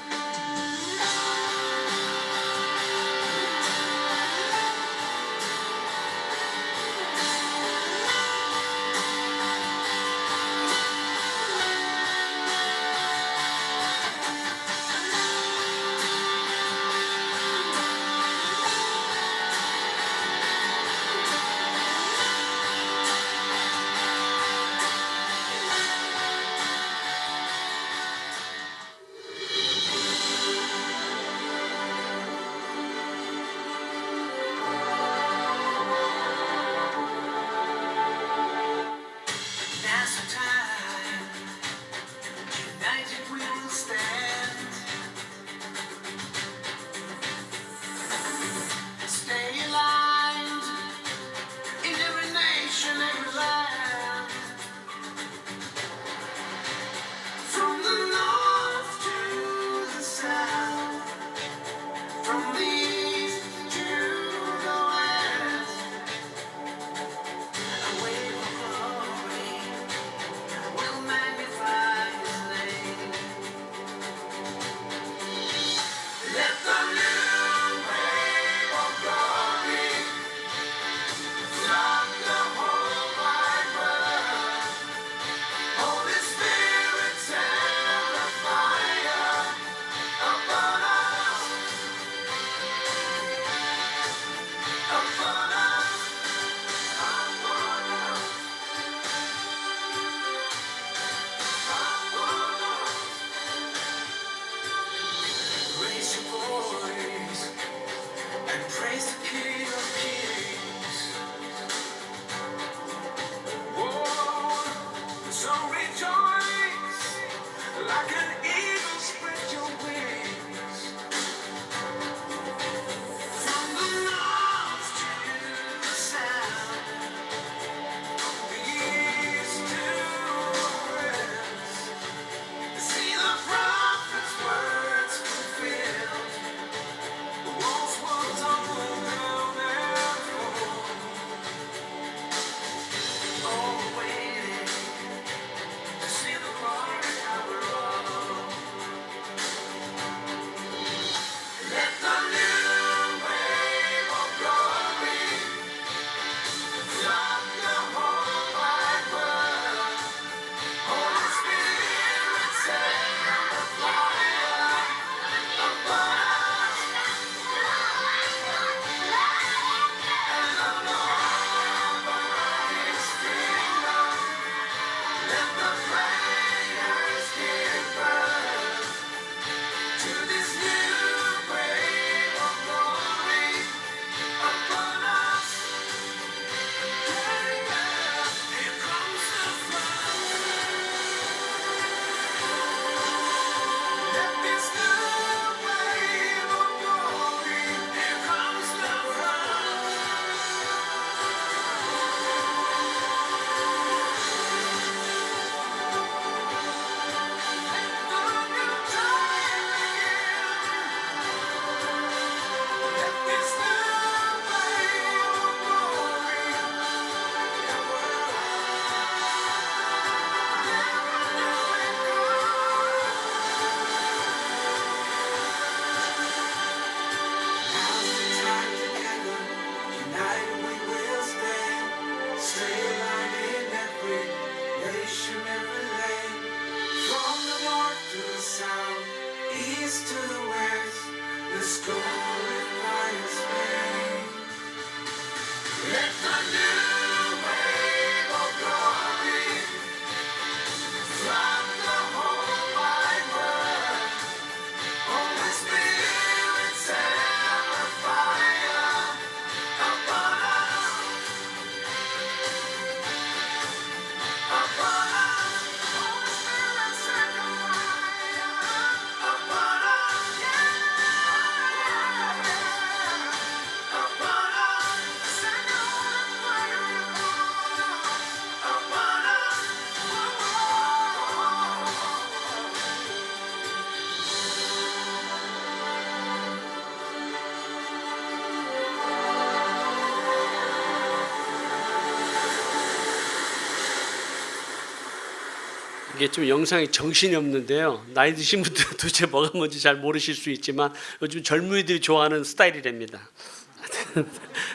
이게 좀 영상이 정신이 없는데요. 나이 드신 분들은 도대체 뭐가 뭔지 잘 모르실 수 있지만 요즘 젊은이들이 좋아하는 스타일이랍니다.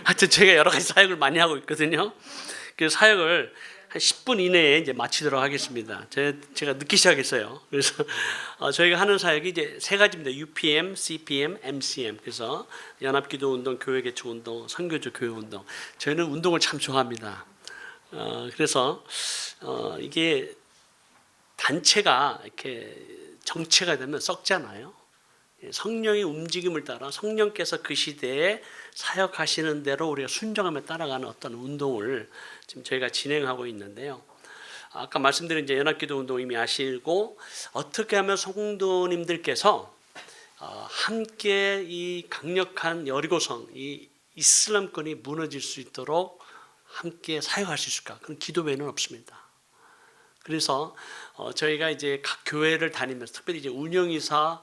하여튼 제가 여러 가지 사역을 많이 하고 있거든요. 그 사역을 한 10분 이내에 이제 마치도록 하겠습니다. 제가 늦게 시작했어요. 그래서 저희가 하는 사역이 이제 세 가지입니다. UPM, CPM, MCM. 그래서 연합기도운동, 교회개척운동, 선교조 교회운동. 저희는 운동을 참 좋아합니다. 그래서 이게 단체가 이렇게 정체가 되면 썩잖아요. 성령의 움직임을 따라 성령께서 그 시대에 사역하시는 대로 우리가 순종하며 따라가는 어떤 운동을 지금 저희가 진행하고 있는데요. 아까 말씀드린 이제 연합기도 운동 이미 아시고 어떻게 하면 성도님들께서 함께 이 강력한 여리고성, 이 이슬람권이 무너질 수 있도록 함께 사역할 수 있을까? 그런 기도 외에는 없습니다. 그래서 저희가 이제 각 교회를 다니면서 특별히 이제 운영이사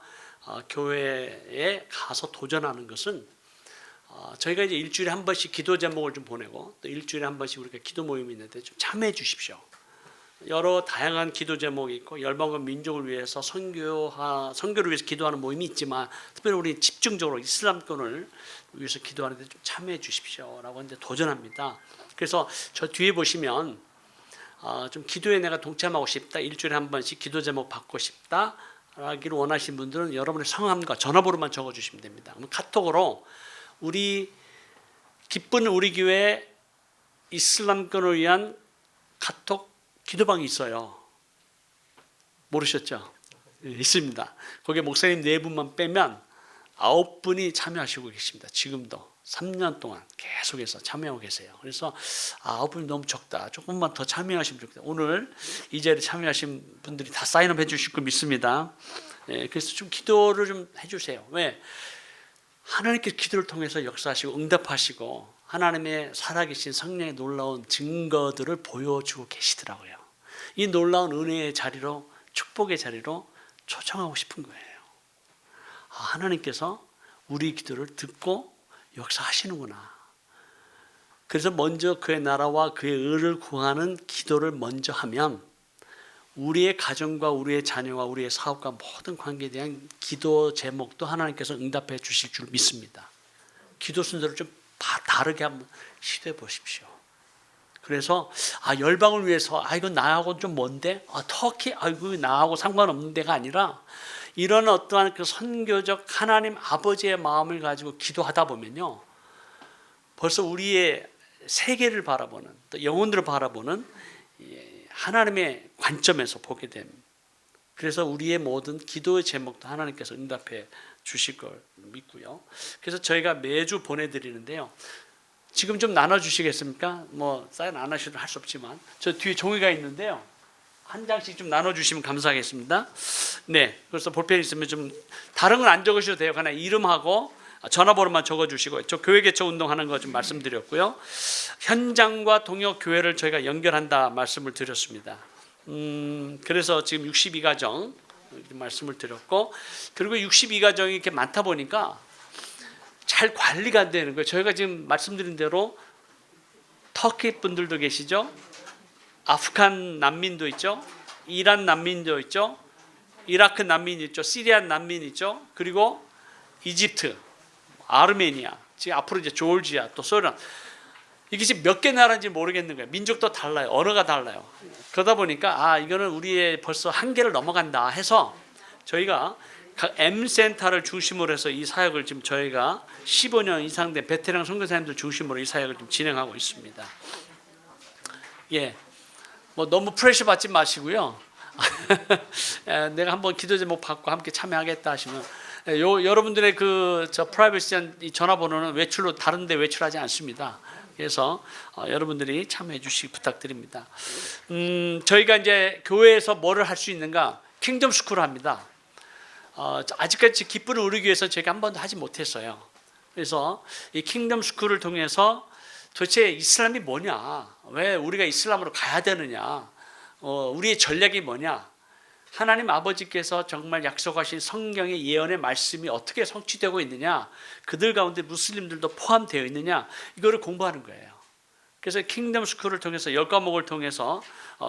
교회에 가서 도전하는 것은 저희가 이제 일주일에 한 번씩 기도 제목을 좀 보내고 또 일주일에 한 번씩 우리가 기도 모임이 있는데 좀 참여해 주십시오. 여러 다양한 기도 제목이 있고 열방과 민족을 위해서 선교를 위해서 기도하는 모임이 있지만 특별히 우리 집중적으로 이슬람권을 위해서 기도하는데 좀 참여해 주십시오라고 이제 도전합니다. 그래서 저 뒤에 보시면 좀 기도에 내가 동참하고 싶다, 일주일에 한 번씩 기도 제목 받고 싶다 라기를 원하시는 분들은 여러분의 성함과 전화번호만 적어주시면 됩니다. 그럼 카톡으로 우리 기쁜 우리 교회 이슬람권을 위한 카톡 기도방이 있어요. 모르셨죠? 네, 있습니다. 거기에 목사님 4분만 빼면 9분이 참여하시고 계십니다. 지금도 3년 동안 계속해서 참여하고 계세요. 그래서 9분이 너무 적다. 조금만 더 참여하시면 좋겠다. 오늘 이 자리에 참여하신 분들이 다 사인업 해주실 거 믿습니다. 네, 그래서 좀 기도를 좀 해주세요. 왜? 하나님께서 기도를 통해서 역사하시고 응답하시고 하나님의 살아계신 성령의 놀라운 증거들을 보여주고 계시더라고요. 이 놀라운 은혜의 자리로, 축복의 자리로 초청하고 싶은 거예요. 하나님께서 우리 기도를 듣고 역사하시는구나. 그래서 먼저 그의 나라와 그의 의를 구하는 기도를 먼저 하면 우리의 가정과 우리의 자녀와 우리의 사업과 모든 관계에 대한 기도 제목도 하나님께서 응답해 주실 줄 믿습니다. 기도 순서를 좀 다르게 한번 시도해 보십시오. 그래서 열방을 위해서 이건 나하고 좀 먼데 터키 이거 나하고 상관없는 데가 아니라 이런 어떠한 그 선교적 하나님 아버지의 마음을 가지고 기도하다 보면요, 벌써 우리의 세계를 바라보는 또 영혼들을 바라보는 하나님의 관점에서 보게 됩니다. 그래서 우리의 모든 기도의 제목도 하나님께서 응답해 주실 걸 믿고요. 그래서 저희가 매주 보내드리는데요. 지금 좀 나눠주시겠습니까? 뭐 사인 안 하셔도 할 수 없지만 저 뒤에 종이가 있는데요. 한 장씩 좀 나눠주시면 감사하겠습니다. 네, 그래서 볼펜 있으면 좀 다른 건 안 적으셔도 돼요. 그냥 이름하고 전화번호만 적어주시고 저 교회 개척 운동하는 거 좀 말씀드렸고요. 현장과 동역 교회를 저희가 연결한다 말씀을 드렸습니다. 그래서 지금 62가정 말씀을 드렸고 그리고 62가정이 이렇게 많다 보니까 잘 관리가 안 되는 거예요. 저희가 지금 말씀드린 대로 터키 분들도 계시죠. 아프간 난민도 있죠. 이란 난민도 있죠. 이라크 난민 있죠. 시리아 난민 있죠. 그리고 이집트, 아르메니아, 지금 앞으로 이제 조르지아, 또 소련. 이게 지금 몇 개 나라인지 모르겠는 거예요. 민족도 달라요. 언어가 달라요. 그러다 보니까 이거는 우리의 벌써 한계를 넘어간다 해서 저희가 각 M센터를 중심으로 해서 이 사역을 지금 저희가 15년 이상 된 베테랑 선교사님들 중심으로 이 사역을 좀 진행하고 있습니다. 예, 뭐 너무 프레셔 받지 마시고요. 내가 한번 기도 제목 받고 함께 참여하겠다 하시면 여러분들의 저 프라이버시한 이 전화번호는 외출로 다른데 외출하지 않습니다. 그래서 여러분들이 참여해 주시기 부탁드립니다. 저희가 이제 교회에서 뭐를 할 수 있는가? 킹덤 스쿨을 합니다. 아직까지 기쁨을 누리기 위해서 저희가 한 번도 하지 못했어요. 그래서 이 킹덤 스쿨을 통해서 도대체 이슬람이 뭐냐? 왜 우리가 이슬람으로 가야 되느냐? 우리의 전략이 뭐냐? 하나님 아버지께서 정말 약속하신 성경의 예언의 말씀이 어떻게 성취되고 있느냐? 그들 가운데 무슬림들도 포함되어 있느냐? 이거를 공부하는 거예요. 그래서 킹덤 스쿨을 통해서 10과목을 통해서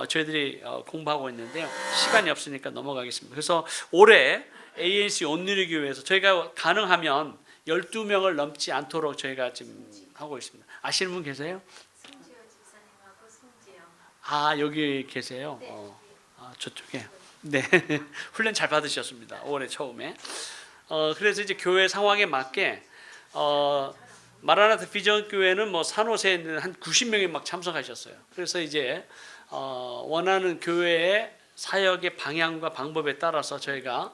저희들이 공부하고 있는데요. 시간이 없으니까 넘어가겠습니다. 그래서 올해 ANC 온누리 교회에서 저희가 가능하면 12명을 넘지 않도록 저희가 지금 하고 있습니다. 아시는 분 계세요? 송지효 집사님하고 송지영. 아, 여기 계세요. 저쪽에. 네. 훈련 잘 받으셨습니다. 올해 처음에. 그래서 이제 교회 상황에 맞게 마라나타 비전 교회는 뭐 산호세에 있는 한 90명이 막 참석하셨어요. 그래서 이제 원하는 교회의 사역의 방향과 방법에 따라서 저희가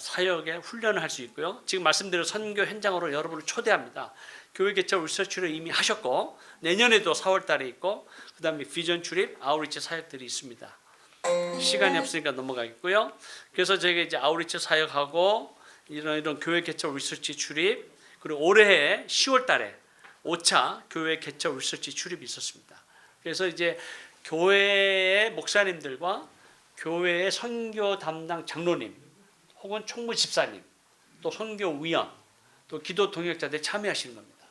사역의 훈련을 할 수 있고요. 지금 말씀드린 선교 현장으로 여러분을 초대합니다. 교회 개척 리서치를 이미 하셨고 내년에도 4월 달에 있고 그다음에 비전 출입, 아우리치 사역들이 있습니다. 시간이 없으니까 넘어가겠고요. 그래서 저희가 이제 아우리치 사역하고 이런 교회 개척 리서치 출입, 그리고 올해 10월 달에 5차 교회 개척 리서치 출입이 있었습니다. 그래서 이제 교회의 목사님들과 교회의 선교 담당 장로님 혹은 총무 집사님 또 선교위원 또 기도 동역자들이 참여하시는 겁니다.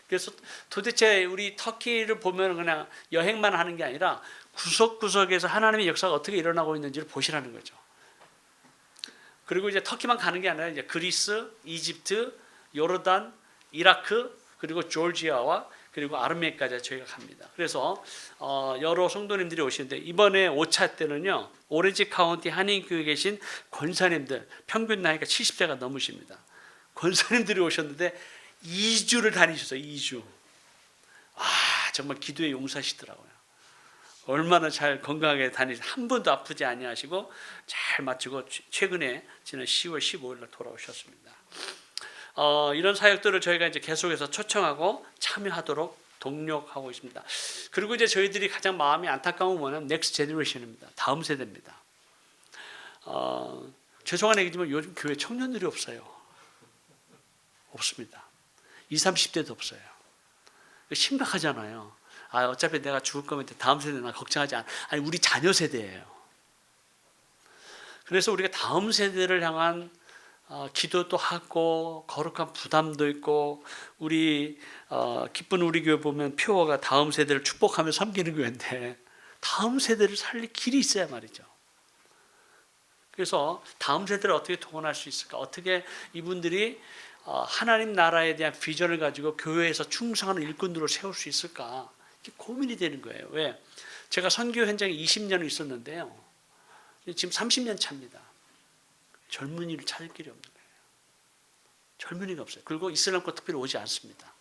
그래서 도대체 우리 터키를 보면 그냥 여행만 하는 게 아니라 구석구석에서 하나님의 역사가 어떻게 일어나고 있는지를 보시라는 거죠. 그리고 이제 터키만 가는 게 아니라 이제 그리스, 이집트, 요르단, 이라크, 그리고 조지아와 그리고 아르메니아까지 저희가 갑니다. 그래서 여러 성도님들이 오시는데 이번에 5차 때는요. 오렌지 카운티 한인교회에 계신 권사님들 평균 나이가 70세가 넘으십니다. 권사님들이 오셨는데 2주를 다니셨어요. 2주. 와, 정말 기도에 용사시더라고요. 얼마나 잘 건강하게 한 번도 아프지 아니하시고 잘 마치고 최근에 지난 10월 15일 날 돌아오셨습니다. 이런 사역들을 저희가 이제 계속해서 초청하고 참여하도록 독려하고 있습니다. 그리고 이제 저희들이 가장 마음이 안타까운 거는 넥스트 제너레이션입니다. 다음 세대입니다. 죄송한 얘기지만 요즘 교회 청년들이 없어요. 없습니다. 20, 30대도 없어요. 심각하잖아요. 어차피 내가 죽을 거면 다음 세대 나 걱정하지 않아. 아니 우리 자녀 세대예요. 그래서 우리가 다음 세대를 향한 기도도 하고 거룩한 부담도 있고 우리 기쁜 우리 교회 보면 표어가 다음 세대를 축복하며 섬기는 교회인데 다음 세대를 살릴 길이 있어야 말이죠. 그래서 다음 세대를 어떻게 동원할 수 있을까? 어떻게 이분들이 하나님 나라에 대한 비전을 가지고 교회에서 충성하는 일꾼들을 세울 수 있을까? 이게 고민이 되는 거예요. 왜? 제가 선교 현장에 20년을 있었는데요. 지금 30년 차입니다. 젊은이를 찾을 길이 없는 거예요. 젊은이가 없어요. 그리고 이슬람권 특별히 오지 않습니다.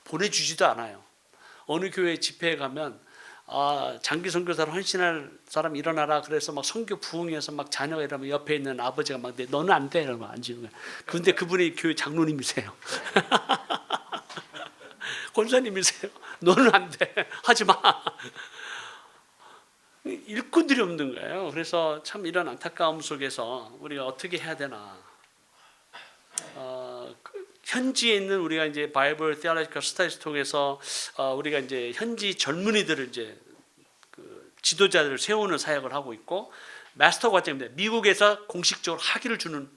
보내주지도 않아요. 어느 교회 집회에 가면 장기 선교사로 헌신할 사람 일어나라 그래서 막 선교 부흥해서 막 자녀가 이러면 옆에 있는 아버지가 막 너는 안 돼 이러면 안 지는 거예요. 그런데 그분이 교회 장로님이세요. 권사님이세요. 너는 안 돼. 하지 마. 일꾼들이 없는 거예요. 그래서 참 이런 안타까움 속에서 우리가 어떻게 해야 되나. 현지에 있는 우리가 이제 바이블 테올로지컬 스터디스 통해서 우리가 이제 현지 젊은이들을 이제 그 지도자들을 세우는 사역을 하고 있고 마스터 과정입니다. 미국에서 공식적으로 학위를 주는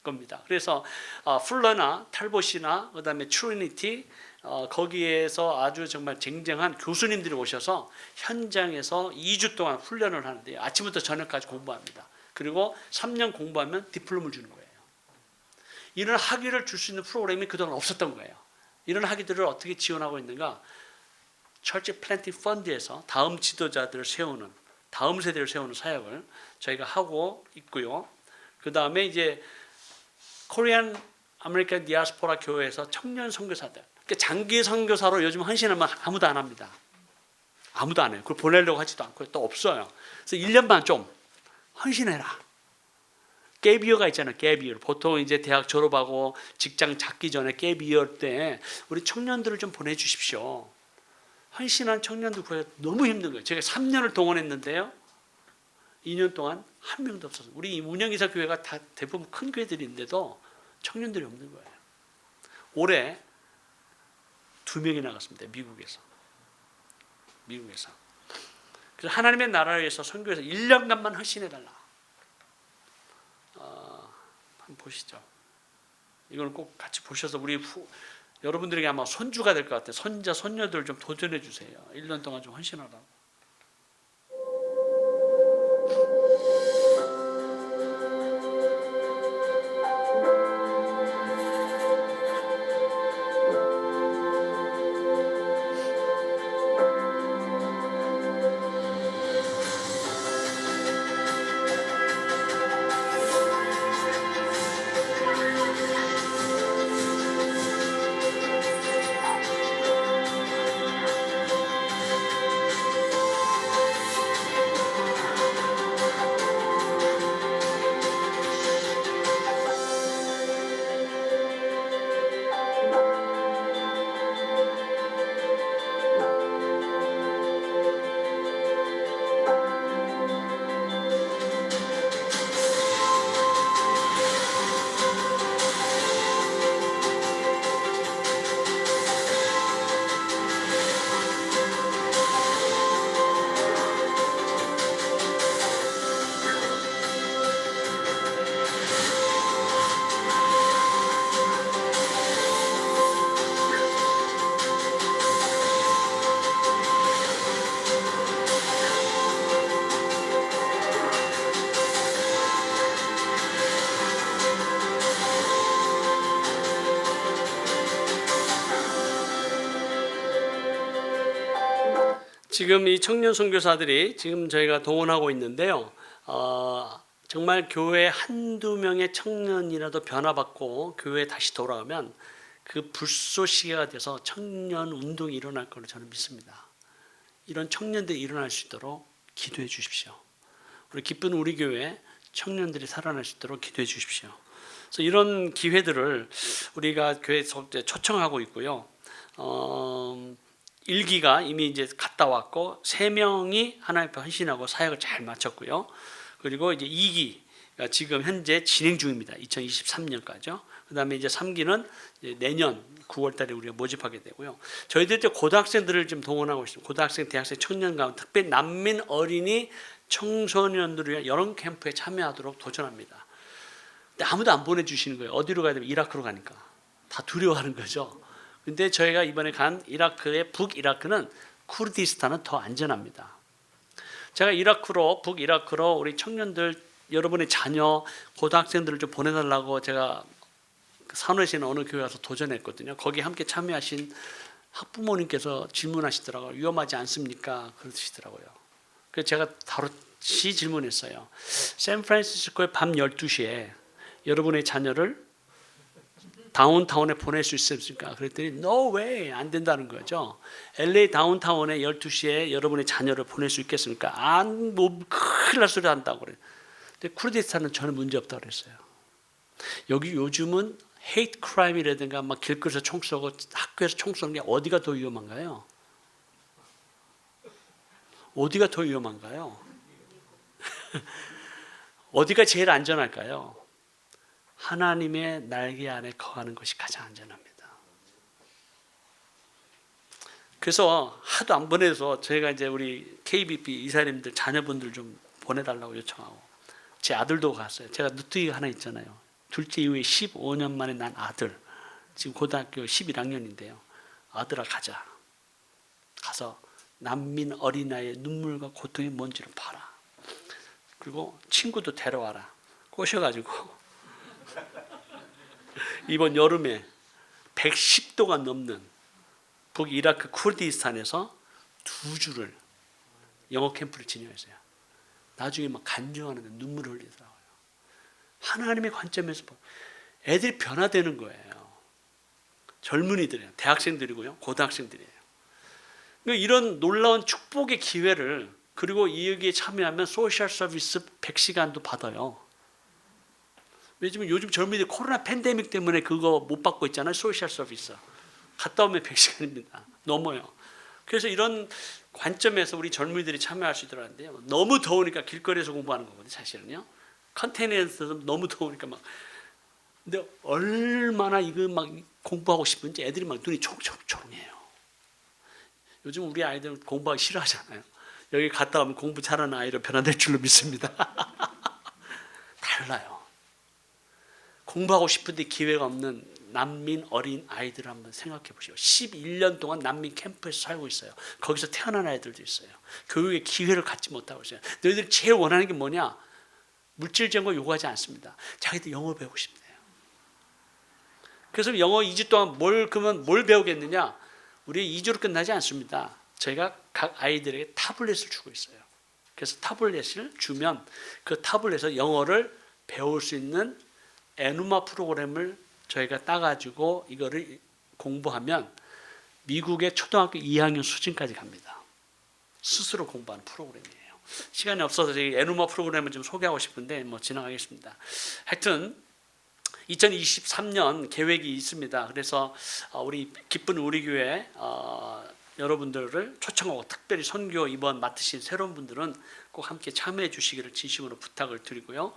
겁니다. 그래서 풀러나 탈봇이나 그다음에 트리니티 거기에서 아주 정말 쟁쟁한 교수님들이 오셔서 현장에서 2주 동안 훈련을 하는데 아침부터 저녁까지 공부합니다. 그리고 3년 공부하면 디플롬을 주는 거예요. 이런 학위를 줄 수 있는 프로그램이 그동안 없었던 거예요. 이런 학위들을 어떻게 지원하고 있는가? 철치 플랜팅 펀드에서 다음 지도자들을 세우는 다음 세대를 세우는 사역을 저희가 하고 있고요. 그 다음에 이제 코리안 아메리칸 디아스포라 교회에서 청년 선교사들 그러니까 장기 선교사로 요즘 헌신하면 아무도 안 합니다. 아무도 안 해요. 그걸 보내려고 하지도 않고 또 없어요. 그래서 1년만 좀 헌신해라. 갭이어가 있잖아요. 갭이어. 보통 이제 대학 졸업하고 직장 잡기 전에 갭이어 때 우리 청년들을 좀 보내주십시오. 헌신한 청년들 구해 너무 힘든 거예요. 제가 3년을 동원했는데요. 2년 동안 한 명도 없었어요. 우리 운영이사 교회가 다 대부분 큰 교회들인데도 청년들이 없는 거예요. 올해 2명이 나갔습니다. 미국에서. 그래서 하나님의 나라를 위해서 선교에서 1년간만 헌신해달라. 한번 보시죠. 이걸 꼭 같이 보셔서 우리 여러분들에게 아마 손주가 될 것 같아요. 손자, 손녀들 좀 도전해 주세요. 1년 동안 좀 헌신하라고. 지금 이 청년 선교사들이 지금 저희가 동원하고 있는데요. 정말 교회 한두 명의 청년이라도 변화받고 교회에 다시 돌아오면 그 불쏘시개가 돼서 청년 운동이 일어날 거로 저는 믿습니다. 이런 청년들이 일어날 수 있도록 기도해 주십시오. 우리 기쁜 우리 교회 청년들이 살아날 수 있도록 기도해 주십시오. 그래서 이런 기회들을 우리가 교회에서 초청하고 있고요. 1기가 이미 이제 갔다 왔고 3명이 하나님 앞에 헌신하고 사역을 잘 마쳤고요. 그리고 이제 2기가 지금 현재 진행 중입니다. 2023년까지요. 그다음에 이제 3기는 이제 내년 9월달에 우리가 모집하게 되고요. 저희들 이제 고등학생들을 지금 동원하고 있습니다. 고등학생, 대학생, 청년 가운데 특별히 난민 어린이 청소년들을 위한 여름 캠프에 참여하도록 도전합니다. 근데 아무도 안 보내주시는 거예요. 어디로 가야 되면 이라크로 가니까 다 두려워하는 거죠. 근데 저희가 이번에 간 이라크의 북이라크는 쿠르디스탄은 더 안전합니다. 제가 이라크로 북이라크로 우리 청년들 여러분의 자녀 고등학생들을 좀 보내달라고 제가 산호에 어느 교회 가서 도전했거든요. 거기 함께 참여하신 학부모님께서 질문하시더라고요. 위험하지 않습니까? 그러시더라고요. 그래서 제가 다시 질문했어요. 샌프란시스코의 밤 12시에 여러분의 자녀를 다운타운에 보낼 수 있습니까? 그랬더니 no way, 안 된다는 거죠. LA 다운타운에 12시에 여러분의 자녀를 보낼 수 있겠습니까? 뭐 큰일 날 소리 한다고 그래요. 근데 쿠르디스탄은 전혀 문제 없다고 그랬어요. 여기 요즘은 헤이트 크라임이라든가 막 길거리에서 총 쏘고 학교에서 총 쏘는 게 어디가 더 위험한가요? 어디가 더 위험한가요? 어디가 제일 안전할까요? 하나님의 날개 아래 거하는 것이 가장 안전합니다. 그래서 하도 안 보내서 저희가 이제 우리 KBP 이사님들 자녀분들 좀 보내달라고 요청하고 제 아들도 갔어요. 제가 누트기가 하나 있잖아요. 둘째 이후에 15년 만에 난 아들, 지금 고등학교 11학년인데요. 아들아 가자. 가서 난민 어린아이의 눈물과 고통이 뭔지를 봐라. 그리고 친구도 데려와라. 꼬셔가지고 이번 여름에 110도가 넘는 북이라크 쿠르디스탄에서 2주를 영어 캠프를 진행했어요. 나중에 막 간증하는데 눈물을 흘리더라고요. 하나님의 관점에서 애들이 변화되는 거예요. 젊은이들이에요. 대학생들이고요. 고등학생들이에요. 이런 놀라운 축복의 기회를 그리고 이 여기에 참여하면 소셜 서비스 100시간도 받아요. 왜냐면 요즘 젊은이들 코로나 팬데믹 때문에 그거 못 받고 있잖아요. 소셜 서비스. 갔다 오면 100시간입니다. 넘어요. 그래서 이런 관점에서 우리 젊은이들이 참여할 수 있도록 하는데요. 너무 더우니까 길거리에서 공부하는 거거든요. 사실은요. 컨테이너에서 너무 더우니까 막. 근데 얼마나 이거 막 공부하고 싶은지 애들이 막 눈이 초롱초롱해요. 요즘 우리 아이들 공부하기 싫어하잖아요. 여기 갔다 오면 공부 잘하는 아이로 변화될 줄로 믿습니다. 달라요. 공부하고 싶은데 기회가 없는 난민 어린 아이들을 한번 생각해 보시오. 11년 동안 난민 캠프에서 살고 있어요. 거기서 태어난 아이들도 있어요. 교육의 기회를 갖지 못하고 있어요. 너희들이 제일 원하는 게 뭐냐? 물질적인 거 요구하지 않습니다. 자기들 영어 배우고 싶네요. 그래서 영어 2주 동안 그러면 뭘 배우겠느냐? 우리 2주로 끝나지 않습니다. 저희가 각 아이들에게 타블렛을 주고 있어요. 그래서 타블렛을 주면 그 타블렛에서 영어를 배울 수 있는 에누마 프로그램을 저희가 따가지고 이거를 공부하면 미국의 초등학교 2학년 수준까지 갑니다. 스스로 공부하는 프로그램이에요. 시간이 없어서 저희 에누마 프로그램을 좀 소개하고 싶은데 뭐 지나가겠습니다. 하여튼 2023년 계획이 있습니다. 그래서 우리 기쁜 우리 교회 여러분들을 초청하고 특별히 선교 이번 맡으신 새로운 분들은 꼭 함께 참여해 주시기를 진심으로 부탁을 드리고요.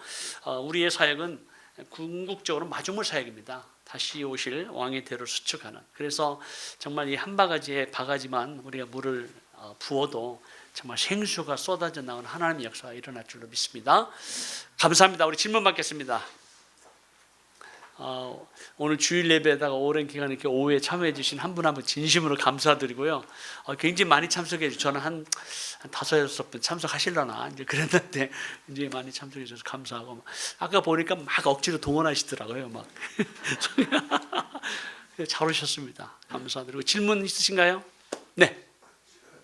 우리의 사역은 궁극적으로 마중물 사역입니다. 다시 오실 왕의 대를 수축하는. 그래서 정말 이 한 바가지만 우리가 물을 부어도 정말 생수가 쏟아져 나오는 하나님의 역사가 일어날 줄로 믿습니다. 감사합니다. 우리 질문 받겠습니다. 오늘 주일 예배에다가 오랜 기간 이렇게 오후에 참여해 주신 한 분 한 분 진심으로 감사드리고요. 굉장히 많이 참석해 주셔서 저는 한 5-6분 참석하시려나 이제 그랬는데 이제 많이 참석해 주셔서 감사하고 아까 보니까 막 억지로 동원하시더라고요. 막 잘 오셨습니다. 감사드리고 질문 있으신가요? 네.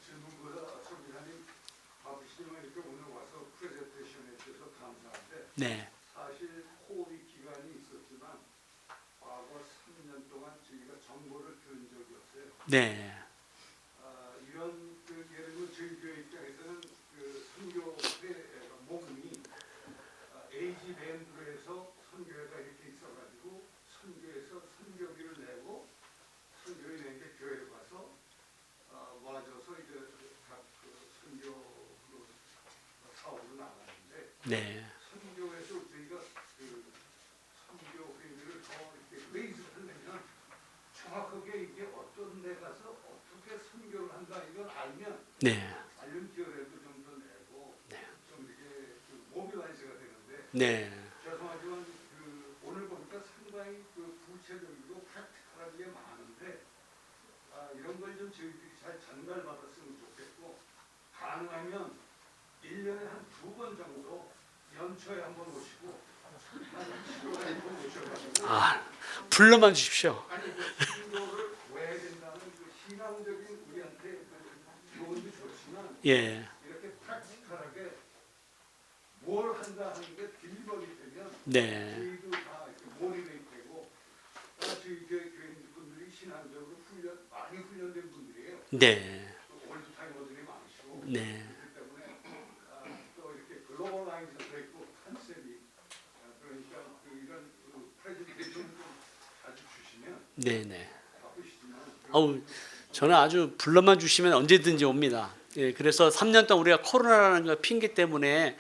질문보다 성기사님 바쁘시지만 이렇게 오늘 와서 프레젠테이션 해주셔서 감사한데 네. 사실 코비드 기간이 있었지만 과거 3년 동안 저희가 정보를 들은 적이 없어요. 네. 이런 예를 들면 저희 교회 입장에서는 그 선교의 목이 AG 밴드에서 선교회가 이렇게 있어가지고 선교에서 선교비를 내고 선교회 낸 게 교회로 가서 모아져서 이제 각그 선교 사업으로 나가는데 네. 선교에서 저희가 그 선교 회의를 더 이렇게 레이즈를 하려면 정확하게 이게 어떤 데 가서 어떻게 선교를 한다 이걸 알면 네. 알림티어라도 좀 더 내고 좀 이렇게 그 모빌라이즈가 되는데 네. 죄송하지만 그 오늘 보니까 상당히 그 구체적이고 프랙티컬한 게 많은데 이런 걸 좀 저희들이 잘 전달받았으면 좋겠고 가능하면 1년에 한 2번 정도 연초에 한번 오시고 한 7월에 한번 오셔가지고 불러만 주십시오. 아니 그 신도를 왜 해야 된다는 그 신앙적인 우리한테 교훈도 좋지만 예. 이렇게 프랙티컬하게 뭘 한다 하는 게 딜버리 되면 네. 저희도 다 이렇게 몰입이 되고 저희 교인분들이 신앙적으로 많이 훈련된 분들이에요. 네. 또 올드타이머들이 많으시고 네. 그렇기 때문에 또 이렇게 글로벌라이즈도 있고 컨셉이 그러니까 이런 프레젠테이션을 좀 자주 주시면 네. 네. 바쁘시지만 저는 아주 불러만 주시면 언제든지 옵니다. 예, 그래서 3년 동안 우리가 코로나라는 거 핑계 때문에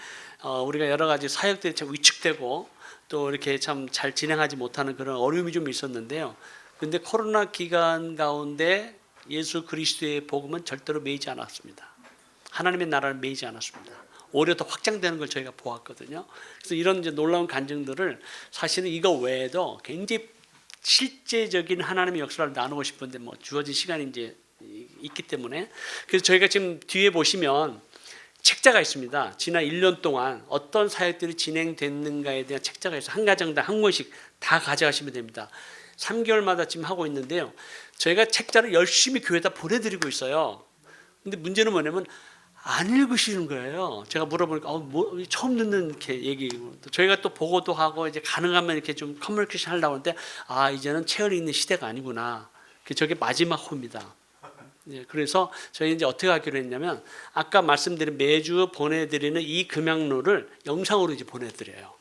우리가 여러 가지 사역들이 참 위축되고 또 이렇게 참 잘 진행하지 못하는 그런 어려움이 좀 있었는데요. 근데 코로나 기간 가운데 예수 그리스도의 복음은 절대로 매이지 않았습니다. 하나님의 나라를 매이지 않았습니다. 오히려 더 확장되는 걸 저희가 보았거든요. 그래서 이런 이제 놀라운 간증들을 사실은 이거 외에도 굉장히 실제적인 하나님의 역사를 나누고 싶은데 뭐 주어진 시간이 이제 있기 때문에 그래서 저희가 지금 뒤에 보시면 책자가 있습니다. 지난 1년 동안 어떤 사역들이 진행됐는가에 대한 책자가 있어요. 한 가정당 한 권씩 다 가져가시면 됩니다. 3개월마다 지금 하고 있는데요. 저희가 책자를 열심히 교회에다 보내드리고 있어요. 근데 문제는 뭐냐면 안 읽으시는 거예요. 제가 물어보니까 뭐 처음 듣는 이렇게 얘기. 저희가 또 보고도 하고 이제 가능하면 이렇게 좀 커뮤니케이션 하려고 하는데 이제는 책을 읽는 시대가 아니구나. 저게 마지막 호입니다. 예, 그래서 저희 이제 어떻게 하기로 했냐면 아까 말씀드린 매주 보내드리는 이 금양로를 영상으로 이제 보내드려요.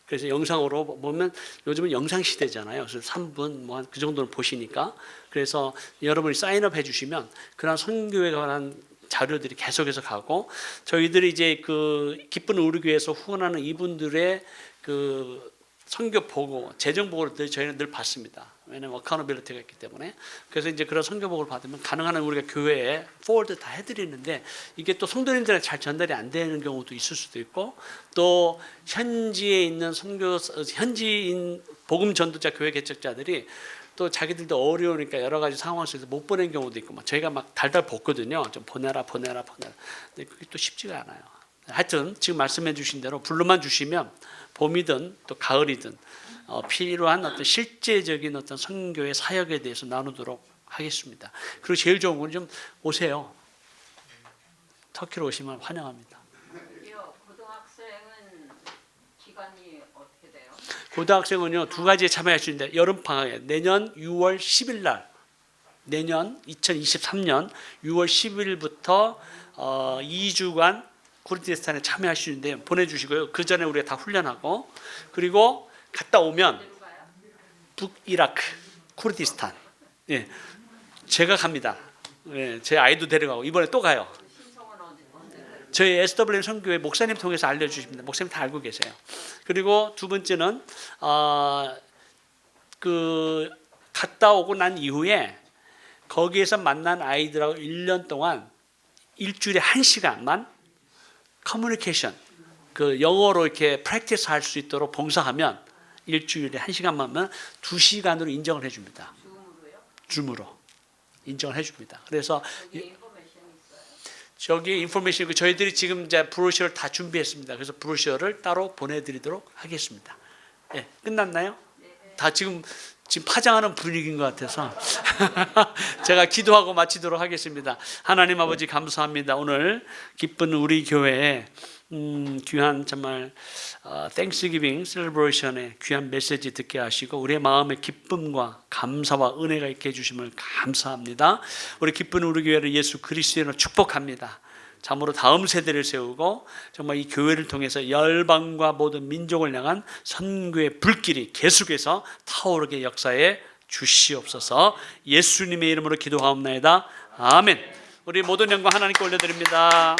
그래서 영상으로 보면 요즘은 영상 시대잖아요. 그래서 3분 뭐 그 정도는 보시니까 그래서 여러분이 사인업 해주시면 그런 선교에 관한 자료들이 계속해서 가고 저희들이 이제 그 기쁜 우리 교회에서 후원하는 이분들의 그 선교 보고 재정 보고를 저희는 늘 받습니다. 왜냐하면 어카운터빌리티가 있기 때문에. 그래서 이제 그런 선교 보고를 받으면 가능한 한 우리가 교회에 포워드 다 해드리는데 이게 또 성도님들한테 잘 전달이 안 되는 경우도 있을 수도 있고 또 현지에 있는 선교 현지인 복음 전도자 교회 개척자들이 또 자기들도 어려우니까 여러 가지 상황 속에서 못 보낸 경우도 있고 저희가 막 달달 볶거든요. 좀 보내라. 근데 그게 또 쉽지가 않아요. 하여튼 지금 말씀해 주신 대로 불러만 주시면 봄이든 또 가을이든 필요한 어떤 실제적인 어떤 선교의 사역에 대해서 나누도록 하겠습니다. 그리고 제일 좋은 건 좀 오세요. 터키로 오시면 환영합니다. 고등학생은 기간이 어떻게 돼요? 고등학생은요 2가지에 참여할 수 있는데 여름 방학에 내년 6월 10일 날 내년 2023년 6월 10일부터 2주간 쿠르디스탄에 참여할 수 있는데 보내주시고요. 그 전에 우리가 다 훈련하고 그리고 갔다 오면 북이라크 쿠르디스탄 예 제가 갑니다. 예, 제 아이도 데려가고 이번에 또 가요. 신청은 언제? 저희 SWM 선교회 목사님 통해서 알려주십니다. 목사님 다 알고 계세요. 그리고 두 번째는 그 갔다 오고 난 이후에 거기에서 만난 아이들하고 1년 동안 일주일에 1시간만 커뮤니케이션 그 영어로 이렇게 프랙티스 할 수 있도록 봉사하면 일주일에 1시간만 하면 2시간으로 인정을 해줍니다. 줌으로 인정을 해줍니다. 그래서 저기 인포메이션 저희들이 지금 이제 브로셔를 다 준비했습니다. 그래서 브로셔를 따로 보내드리도록 하겠습니다. 예, 끝났나요? 다 지금 파장하는 분위기인 것 같아서 제가 기도하고 마치도록 하겠습니다. 하나님 아버지 감사합니다. 오늘 기쁜 우리 교회에 귀한 정말 땡스기빙 셀러브레이션의 귀한 메시지 듣게 하시고 우리의 마음의 기쁨과 감사와 은혜가 있게 해주심을 감사합니다. 우리 기쁜 우리 교회를 예수 그리스도로 축복합니다. 참으로 다음 세대를 세우고 정말 이 교회를 통해서 열방과 모든 민족을 향한 선교의 불길이 계속해서 타오르게 역사해 주시옵소서. 예수님의 이름으로 기도하옵나이다. 아멘. 우리 모든 영광 하나님께 올려드립니다.